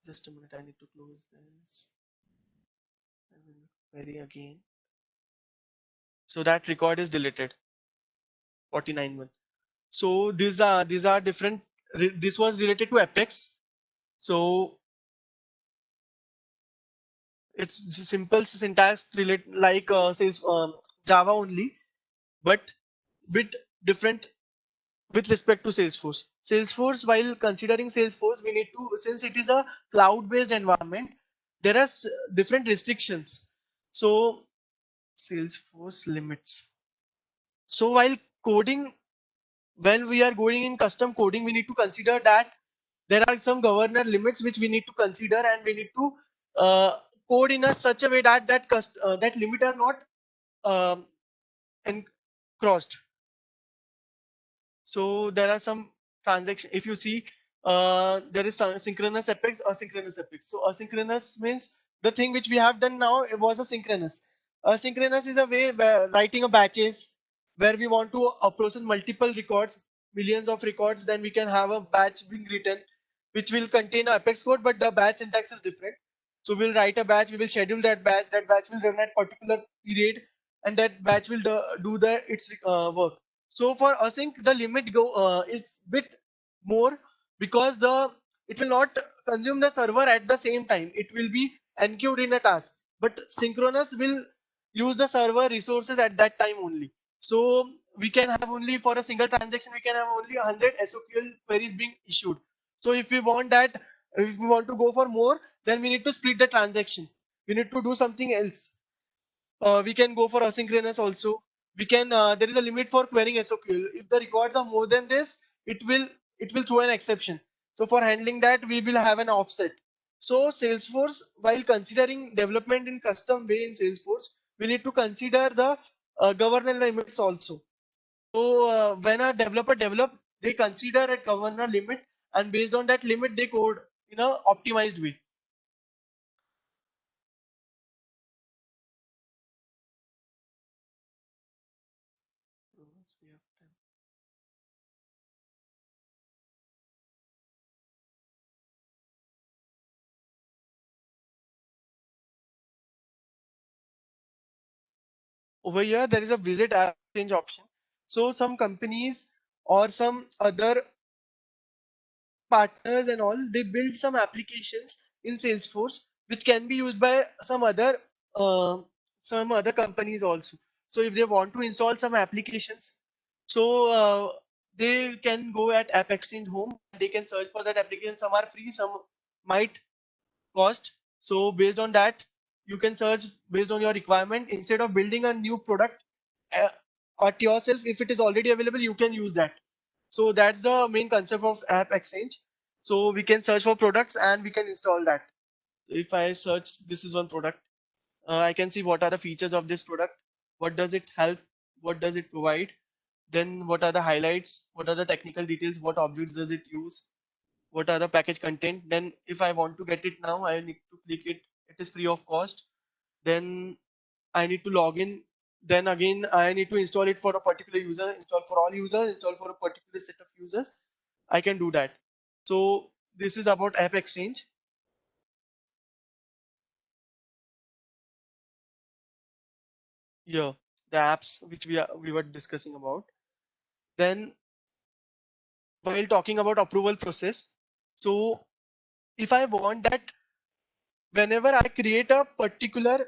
just a minute, I need to close this. I will query again. So that record is deleted. 49.1. So these are different. This was related to Apex. So it's simple syntax relate like says Java only, but bit different with respect to Salesforce. Salesforce, while considering Salesforce, we need to, since it is a cloud-based environment, there are different restrictions. So Salesforce limits. So while coding, when we are going in custom coding, we need to consider that there are some governor limits which we need to consider, and we need to code in a such a way that that limit are not um, crossed. So there are some transaction. If you see, there is some synchronous epics, asynchronous epics. So asynchronous means the thing which we have done now, it was a synchronous. Asynchronous is a way where writing a batches where we want to process multiple records, millions of records. Then we can have a batch being written, which will contain a Apex code, but the batch syntax is different. So we'll write a batch, we will schedule that batch. That batch will run at particular period, and that batch will do the its work. So for async, the limit go is bit more, because the it will not consume the server at the same time. It will be enqueued in a task. But synchronous will use the server resources at that time only. So we can have only for a single transaction, we can have only 100 SOQL queries being issued. So if we want that, if we want to go for more, then we need to split the transaction. We need to do something else. We can go for asynchronous also. We can there is a limit for querying SOQL. If the records are more than this, it will throw an exception. So for handling that, we will have an offset. So Salesforce, while considering development in custom way in Salesforce, we need to consider the governor limits also. So when a developer develop, they consider a governor limit, and based on that limit, they code in a optimized way. Over here, there is a visit app change option. So some companies or some other partners and all, they build some applications in Salesforce which can be used by uh, some other companies also. So if they want to install some applications, so they can go at App Exchange Home. They can search for that application. Some are free, some might cost. So based on that, you can search based on your requirement. Instead of building a new product uh, at yourself, if it is already available, you can use that. So that's the main concept of App Exchange. So we can search for products and we can install that. If I search, this is one product. I can see what are the features of this product. What does it help? What does it provide? Then what are the highlights? What are the technical details? What objects does it use? What are the package content? Then if I want to get it now, I need to click it. It is free of cost. Then I need to log in. Then again, I need to install it for a particular user, install for all users, install for a particular set of users. I can do that. So this is about App Exchange. Yeah, the apps which we were discussing about. Then while talking about approval process, so if I want that, whenever I create a particular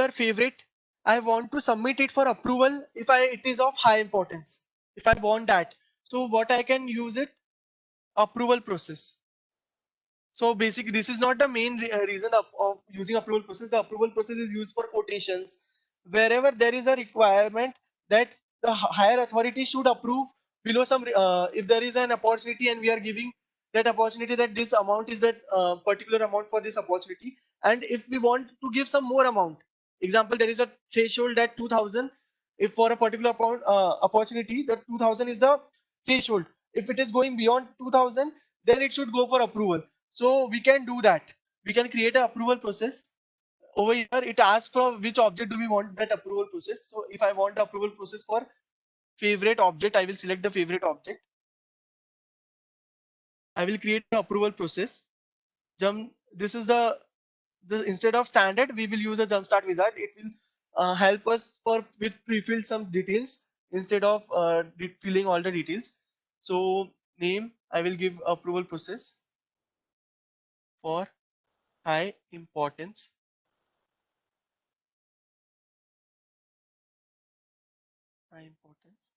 favorite, I want to submit it for approval if it is of high importance, if I want that. So what I can use it, approval process. So basically, this is not the main reason of using approval process. The approval process is used for quotations. Wherever there is a requirement that the higher authority should approve below some, if there is an opportunity and we are giving that opportunity, that this amount is that particular amount for this opportunity. And if we want to give some more amount, example, there is a threshold at 2000. If for a particular opportunity, the 2000 is the threshold. If it is going beyond 2000, then it should go for approval. So we can do that. We can create an approval process. Over here, it asks for which object do we want that approval process. So if I want the approval process for favorite object, I will select the favorite object. I will create the approval process. This is the instead of standard, we will use a jumpstart wizard. It will help us for with pre-filled some details instead of filling all the details. So name, I will give approval process for high importance. High importance.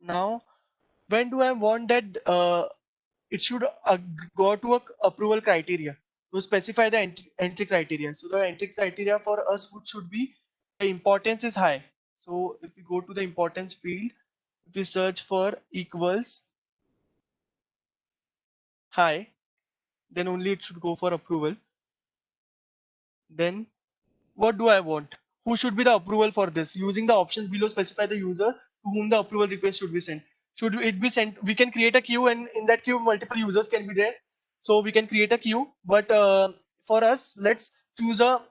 Now, when do I want that it should go to a approval criteria to specify the entry criteria. So the entry criteria for us should be the importance is high. So if we go to the importance field, if we search for equals high, then only it should go for approval. Then what do I want? Who should be the approval for this? Using the options below, specify the user to whom the approval request should be sent. Should it be sent? We can create a queue, and in that queue, multiple users can be there. So we can create a queue. But for us, let's choose a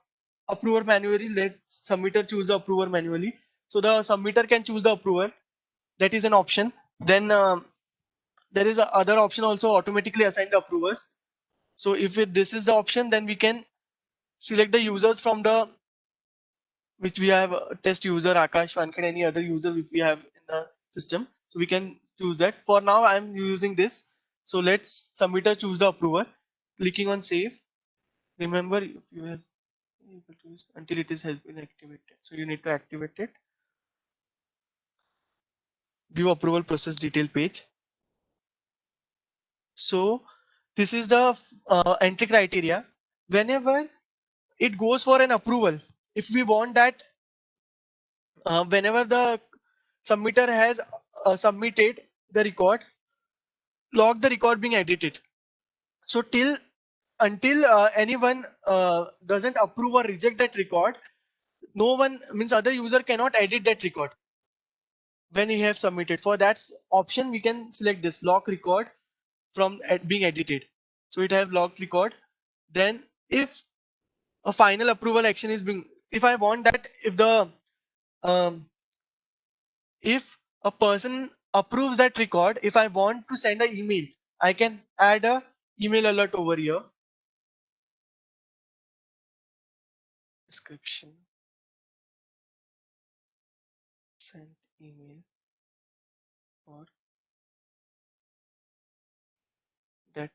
approver manually. Let submitter choose the approver manually. So the submitter can choose the approver. That is an option. Then there is a other option also, automatically assign the approvers. So if this is the option, then we can select the users from the which we have test user Akash, Vankit, any other user which we have in the system. So we can choose that. For now, I'm using this. So let's submitter choose the approver. Clicking on save. Remember, if you have able to use until it is has been activated. So you need to activate it. View approval process detail page. So this is the entry criteria. Whenever it goes for an approval, if we want that whenever the submitter has submitted the record, log the record being edited. So till until anyone doesn't approve or reject that record, no one means other user cannot edit that record when he have submitted. For that option, we can select this lock record from being edited. So it have locked record. Then if a final approval action is being, if I want that, um, if a person approves that record, if I want to send an email, I can add a email alert over here. Description, send email, or that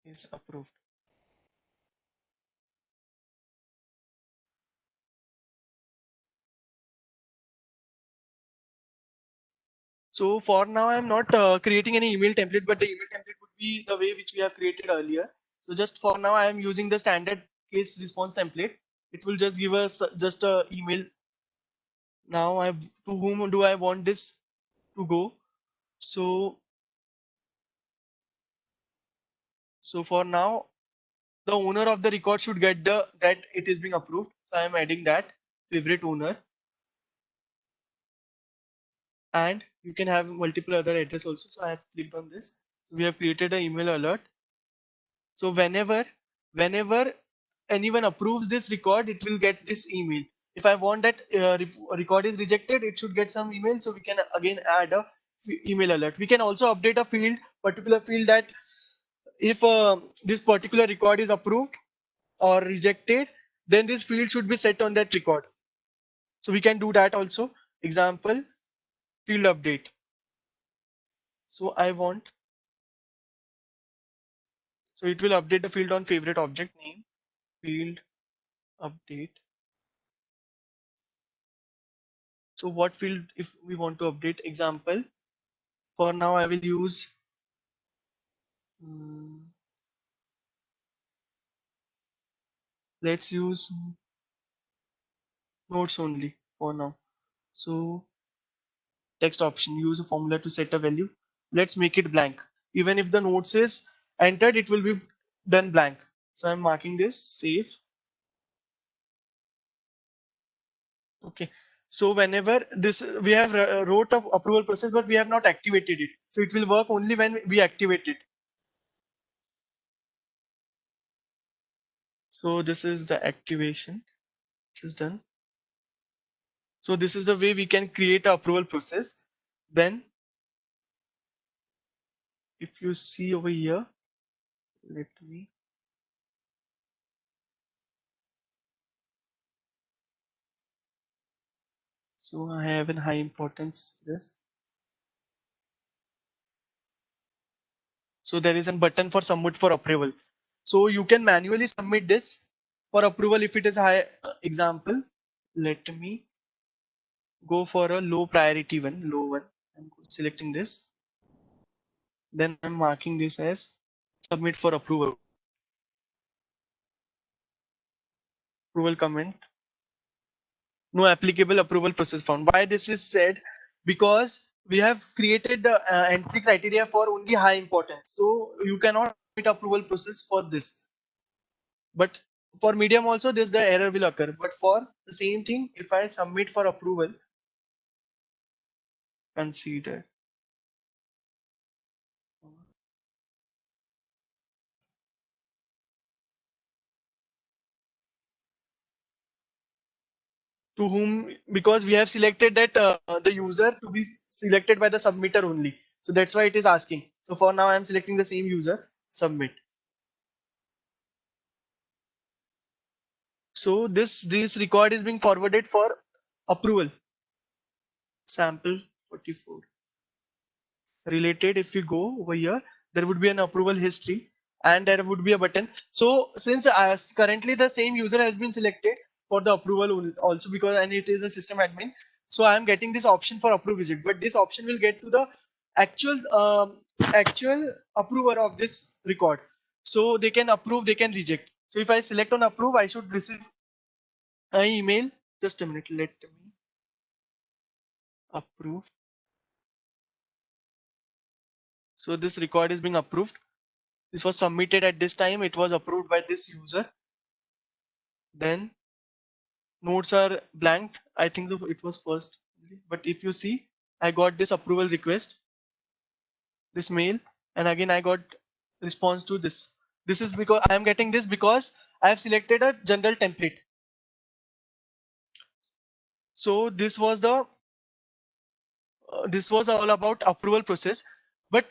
is approved. So for now, I'm not creating any email template, but the email template would be the way which we have created earlier. So just for now, I am using the standard case response template. It will just give us just a email. Now to whom do I want this to go? So for now, the owner of the record should get the that it is being approved. So I am adding that favorite owner, and you can have multiple other address also. So I have clicked on this. So we have created an email alert. So whenever anyone approves this record, it will get this email. If I want that record is rejected, it should get some email. So we can again add a email alert. We can also update a particular field, that if this particular record is approved or rejected, then this field should be set on that record. So we can do that also. Example, field update. So I want, so it will update the field on favorite object name, field update. So what field if we want to update? Example, for now I will use let's use notes only for now. So text option, use a formula to set a value. Let's make it blank. Even if the notes is entered, it will be done blank. So I'm marking this, save. Okay. So whenever this, we have wrote of approval process, but we have not activated it. So it will work only when we activate it. So this is the activation. This is done. So this is the way we can create a approval process. Then if you see over here, let me, so I have a high importance this. So there is a button for submit for approval. So you can manually submit this for approval if it is high. Example, let me go for a low priority one, low one. I'm selecting this. Then I'm marking this as submit for approval. Approval comment. No applicable approval process found. Why this is said? Because we have created the entry criteria for only high importance. So you cannot submit approval process for this. But for medium also, this the error will occur. But for the same thing, if I submit for approval, consider to whom, because we have selected that the user to be selected by the submitter only. So that's why it is asking. So for now, I'm selecting the same user, submit. So this record is being forwarded for approval. Sample 44. Related, if we go over here, there would be an approval history and there would be a button. So since as currently the same user has been selected for the approval also, because and it is a system admin, so I am getting this option for approve reject, but this option will get to the actual approver of this record. So they can approve, they can reject. So if I select on approve, I should receive an email. Just a minute, let me approve. So this record is being approved. This was submitted at this time. It was approved by this user. Then notes are blank. I think it was first. But if you see, I got this approval request, this mail, and again I got response to this. This is because I am getting this because I have selected a general template. So this was all about approval process. But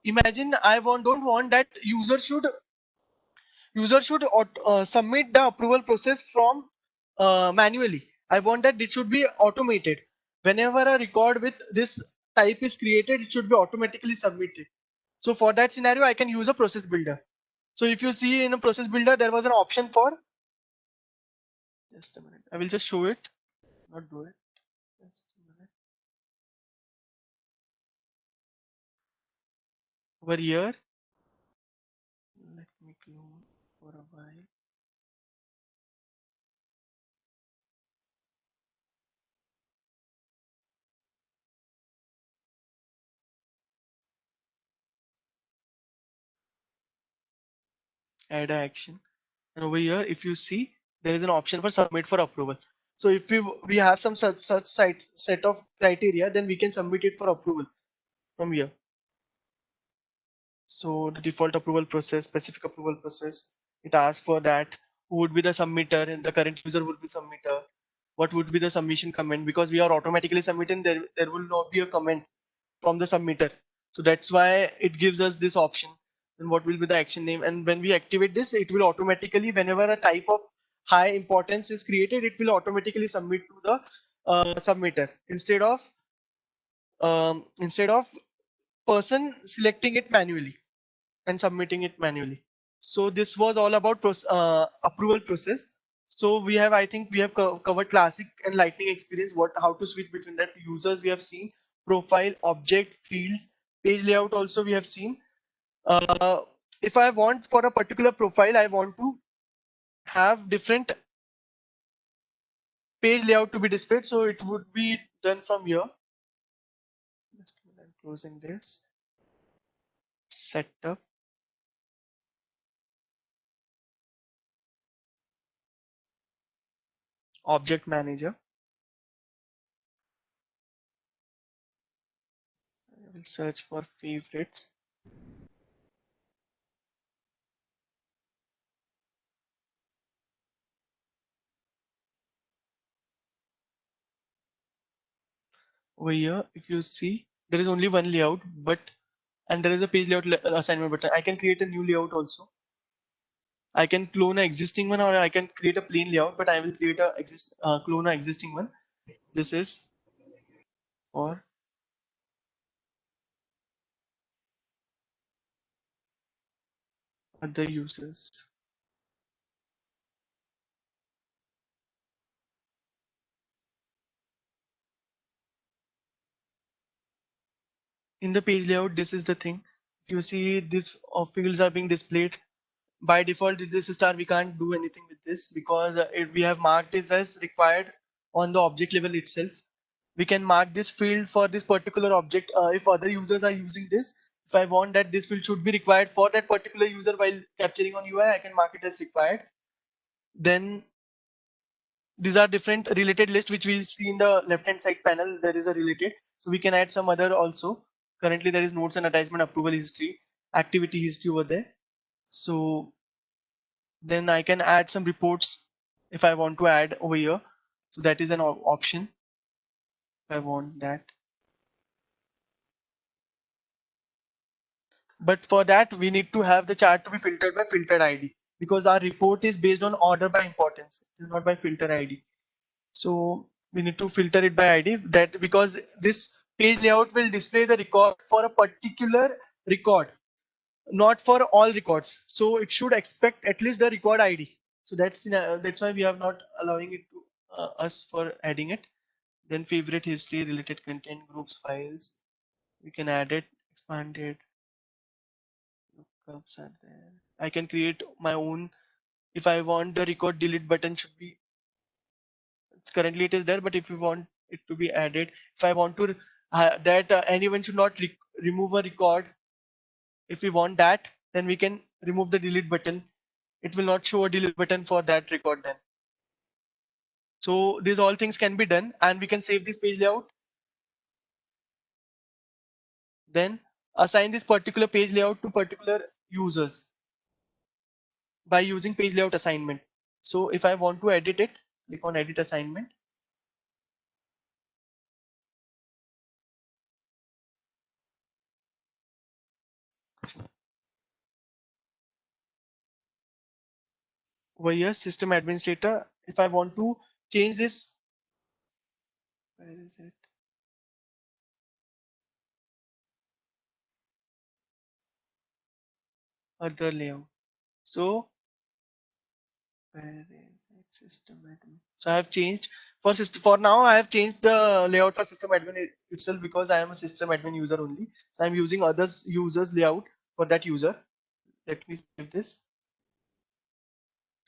imagine I don't want that user should submit the approval process from manually. I want that it should be automated. Whenever a record with this type is created, it should be automatically submitted. So for that scenario, I can use a process builder. So if you see in a process builder, there was an option for, just a minute, I will just show it, not do it. Just a minute. Over here, let me clone for a while. Add a action. And over here, if you see, there is an option for submit for approval. So if we have some such set of criteria, then we can submit it for approval from here. So the default approval process, specific approval process, it asks for that. Who would be the submitter? And the current user would be submitter. What would be the submission comment? Because we are automatically submitting, there will not be a comment from the submitter. So that's why it gives us this option. And what will be the action name? And when we activate this, it will automatically, whenever a type of high importance is created, it will automatically submit to the submitter instead of person selecting it manually and submitting it manually. So this was all about approval process. So we have, I think we have covered classic and lightning experience, how to switch between that. Users we have seen, profile, object, fields, page layout also we have seen. Uh, if I want for a particular profile, I want to have different page layout to be displayed. So it would be done from here. Just a minute, I'm closing this. Setup, object manager. I will search for favorites. Over here, if you see, there is only one layout, but and there is a page layout assignment button. I can create a new layout also. I can clone an existing one, or I can create a plain layout, but I will create a clone an existing one. This is for other users. in the page layout, this is the thing. If you see this fields are being displayed by default, this star, we can't do anything with this because we have marked it as required on the object level itself. We can mark this field for this particular object. If other users are using this, if I want that this field should be required for that particular user while capturing on UI, I can mark it as required. Then these are different related list which we see in the left hand side panel. There is a related, so we can add some other also. Currently there is notes and attachment, approval history, activity history over there. So then I can add some reports if I want to add over here. So that is an option if I want that. But for that we need to have the chart to be filtered by filtered ID, because our report is based on order by importance, not by filter ID. So we need to filter it by ID, that because this page layout will display the record for a particular record, not for all records. So it should expect at least the record ID. So that's why we are not allowing it to us for adding it. Then favorite history, related content, groups, files. We can add it, expand it. Lookups are there. I can create my own. If I want the record delete button should be, it's currently it is there, but if you want it to be added, if I want to that anyone should not remove a record, if we want that, then we can remove the delete button. It will not show a delete button for that record then. So these all things can be done, and we can save this page layout. Then assign this particular page layout to particular users by using page layout assignment. So if I want to edit it, click on edit assignment. Over here, system administrator, if I want to change this, where is it? Other layout. So where is it? System admin. So I have changed for system. For now, I have changed the layout for system admin itself because I am a system admin user only. So I'm using others users layout for that user. Let me save this.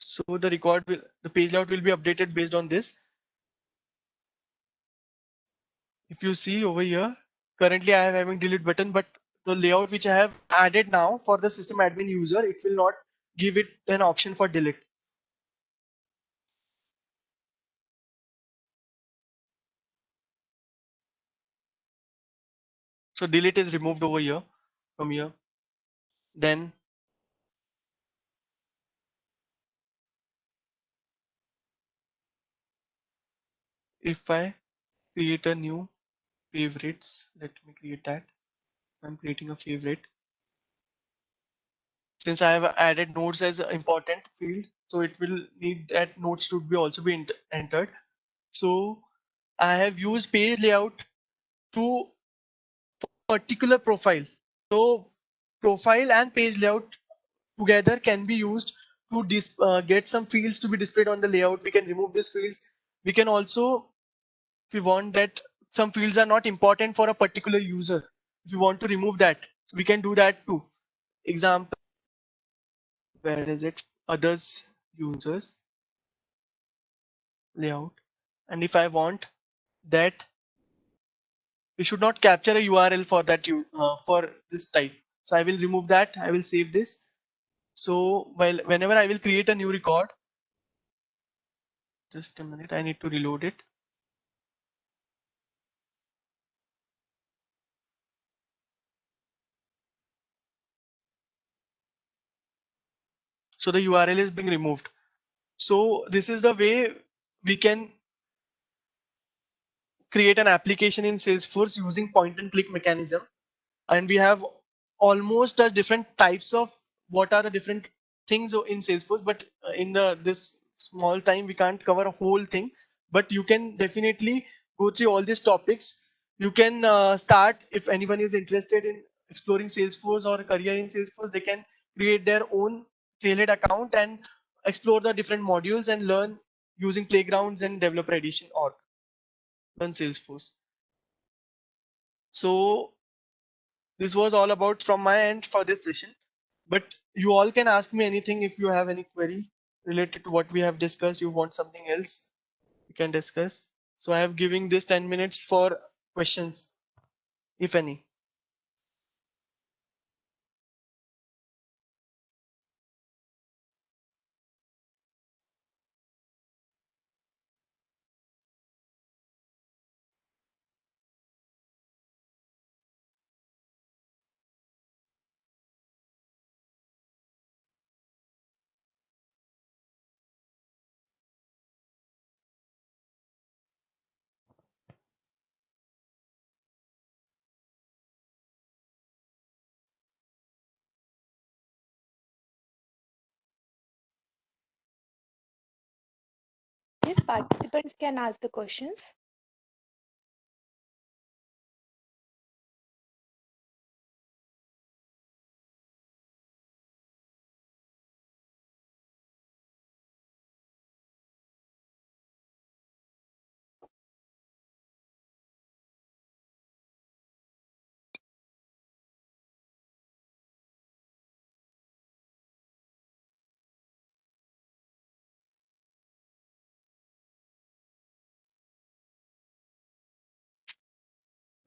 So the page layout will be updated based on this. If you see over here, currently I am having delete button, but the layout which I have added now for the system admin user, it will not give it an option for delete. So delete is removed over here from here. Then if I create a new favorites, let me create that. I'm creating a favorite. Since I have added nodes as an important field, so it will need that nodes should be also be entered. So I have used page layout to particular profile. So profile and page layout together can be used to get some fields to be displayed on the layout. We can remove these fields. We can also, if we want that some fields are not important for a particular user, if you want to remove that, so we can do that too. Example, where is it? Others users layout. And if I want that we should not capture a URL for that for this type, so I will remove that. I will save this. So whenever I will create a new record, just a minute, I need to reload it. So the URL is being removed. So this is the way we can create an application in Salesforce using point and click mechanism. And we have almost as different types of what are the different things in Salesforce, but in this small time we can't cover a whole thing, but you can definitely go through all these topics. You can start, if anyone is interested in exploring Salesforce or a career in Salesforce, they can create their own tailored account and explore the different modules and learn using playgrounds and developer edition or learn Salesforce. So this was all about from my end for this session. But you all can ask me anything if you have any query related to what we have discussed. You want something else, you can discuss. So I have giving this 10 minutes for questions, if any. Yes, participants can ask the questions.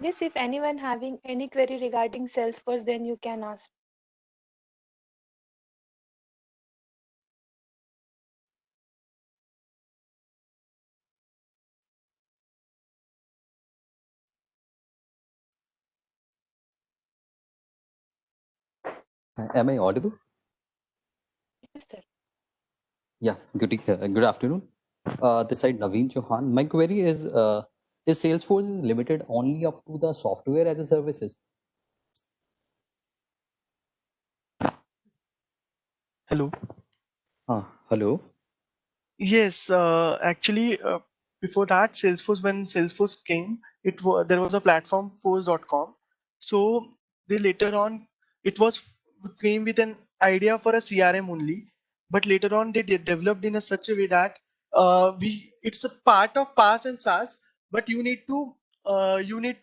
Yes, if anyone having any query regarding Salesforce, then you can ask. Am I audible? Yes, sir. Yeah, good afternoon. This side Naveen Chauhan. My query is Salesforce is limited only up to the software as a services? Hello. Hello. Yes, actually, before that, Salesforce, when Salesforce came, there was a platform force.com. So they later on, it was came with an idea for a CRM only, but later on they developed in a such a way that we it's a part of PaaS and SaaS, but you need to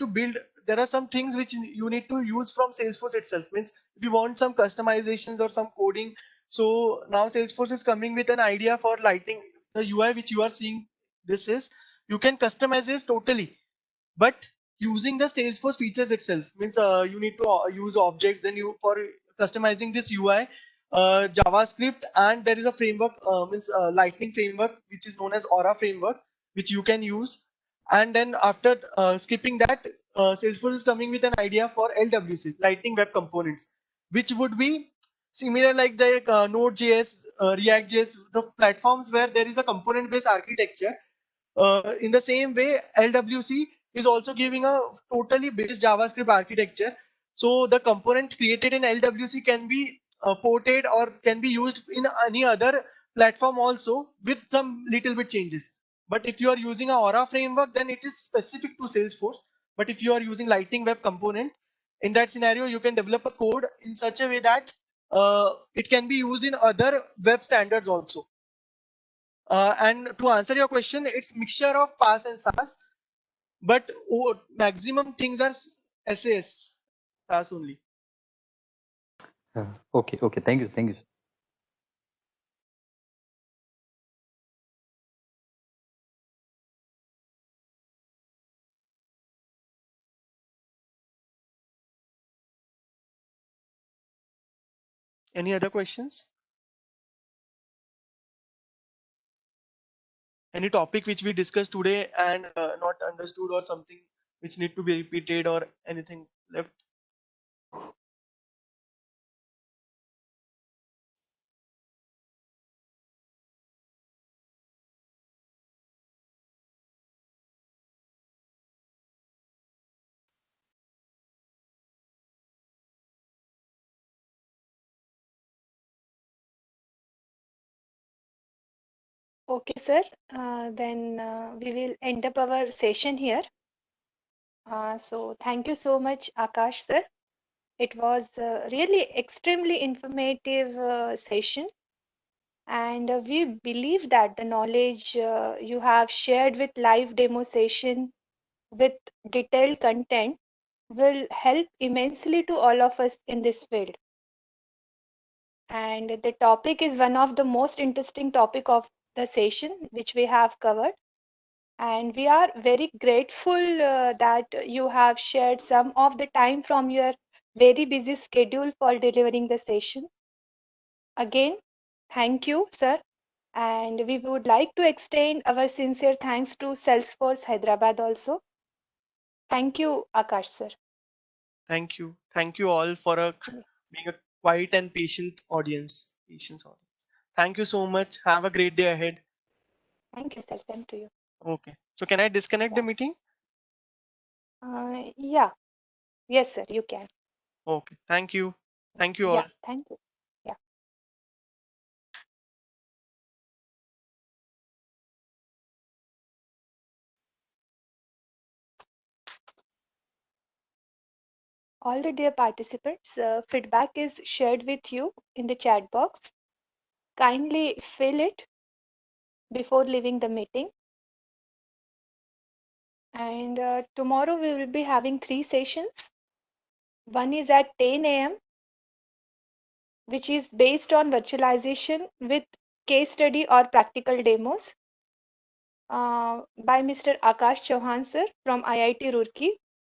build. There are some things which you need to use from Salesforce itself. Means if you want some customizations or some coding, so now Salesforce is coming with an idea for lighting the UI which you are seeing. This is you can customize this totally, but using the Salesforce features itself means you need to use objects and you for customizing this UI, JavaScript, and there is a framework means Lightning framework which is known as Aura framework which you can use. And then after skipping that, Salesforce is coming with an idea for LWC, Lightning Web Components, which would be similar like the Node.js, React.js, the platforms where there is a component-based architecture. In the same way, LWC is also giving a totally based JavaScript architecture. So the component created in LWC can be ported or can be used in any other platform also with some little bit changes. But if you are using a Aura framework, then it is specific to Salesforce. But if you are using Lightning Web Component, in that scenario, you can develop a code in such a way that it can be used in other web standards also. And to answer your question, it's mixture of PaaS and SaaS, but maximum things are SAS, SaaS only. Okay. Thank you. Any other questions? Any topic which we discussed today and not understood or something which need to be repeated or anything left? Okay, sir. Then we will end up our session here. So thank you so much, Akash, sir. It was really extremely informative session, and we believe that the knowledge you have shared with live demo session with detailed content will help immensely to all of us in this field. And the topic is one of the most interesting topic of the session which we have covered. And we are very grateful that you have shared some of the time from your very busy schedule for delivering the session. Again, thank you, sir. And we would like to extend our sincere thanks to Salesforce Hyderabad also. Thank you, Akash, sir. Thank you. Thank you all for being a quiet and patient audience. Patience audience. Thank you so much. Have a great day ahead. Thank you, sir. Same to you. Okay. So can I disconnect the Yeah. meeting? Yeah. Yes, sir. You can. Okay. Thank you. Thank you all. Yeah. Thank you. Yeah. All the dear participants, feedback is shared with you in the chat box. Kindly fill it before leaving the meeting. And tomorrow we will be having 3 sessions. One is at 10 a.m., which is based on virtualization with case study or practical demos by Mr. Akash Chauhan sir from IIT Roorkee.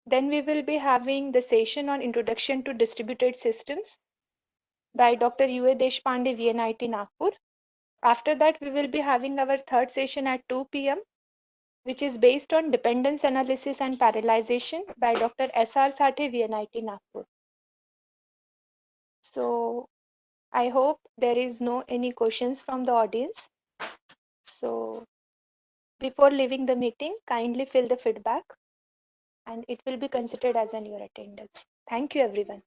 Then we will be having the session on Introduction to Distributed Systems by Dr. U.A. Deshpande, VNIT Nagpur. After that, we will be having our third session at 2 p.m., which is based on Dependence Analysis and Parallelization by Dr. S.R. Sathe, VNIT Nagpur. So I hope there is no any questions from the audience. So before leaving the meeting, kindly fill the feedback and it will be considered as an your attendance. Thank you, everyone.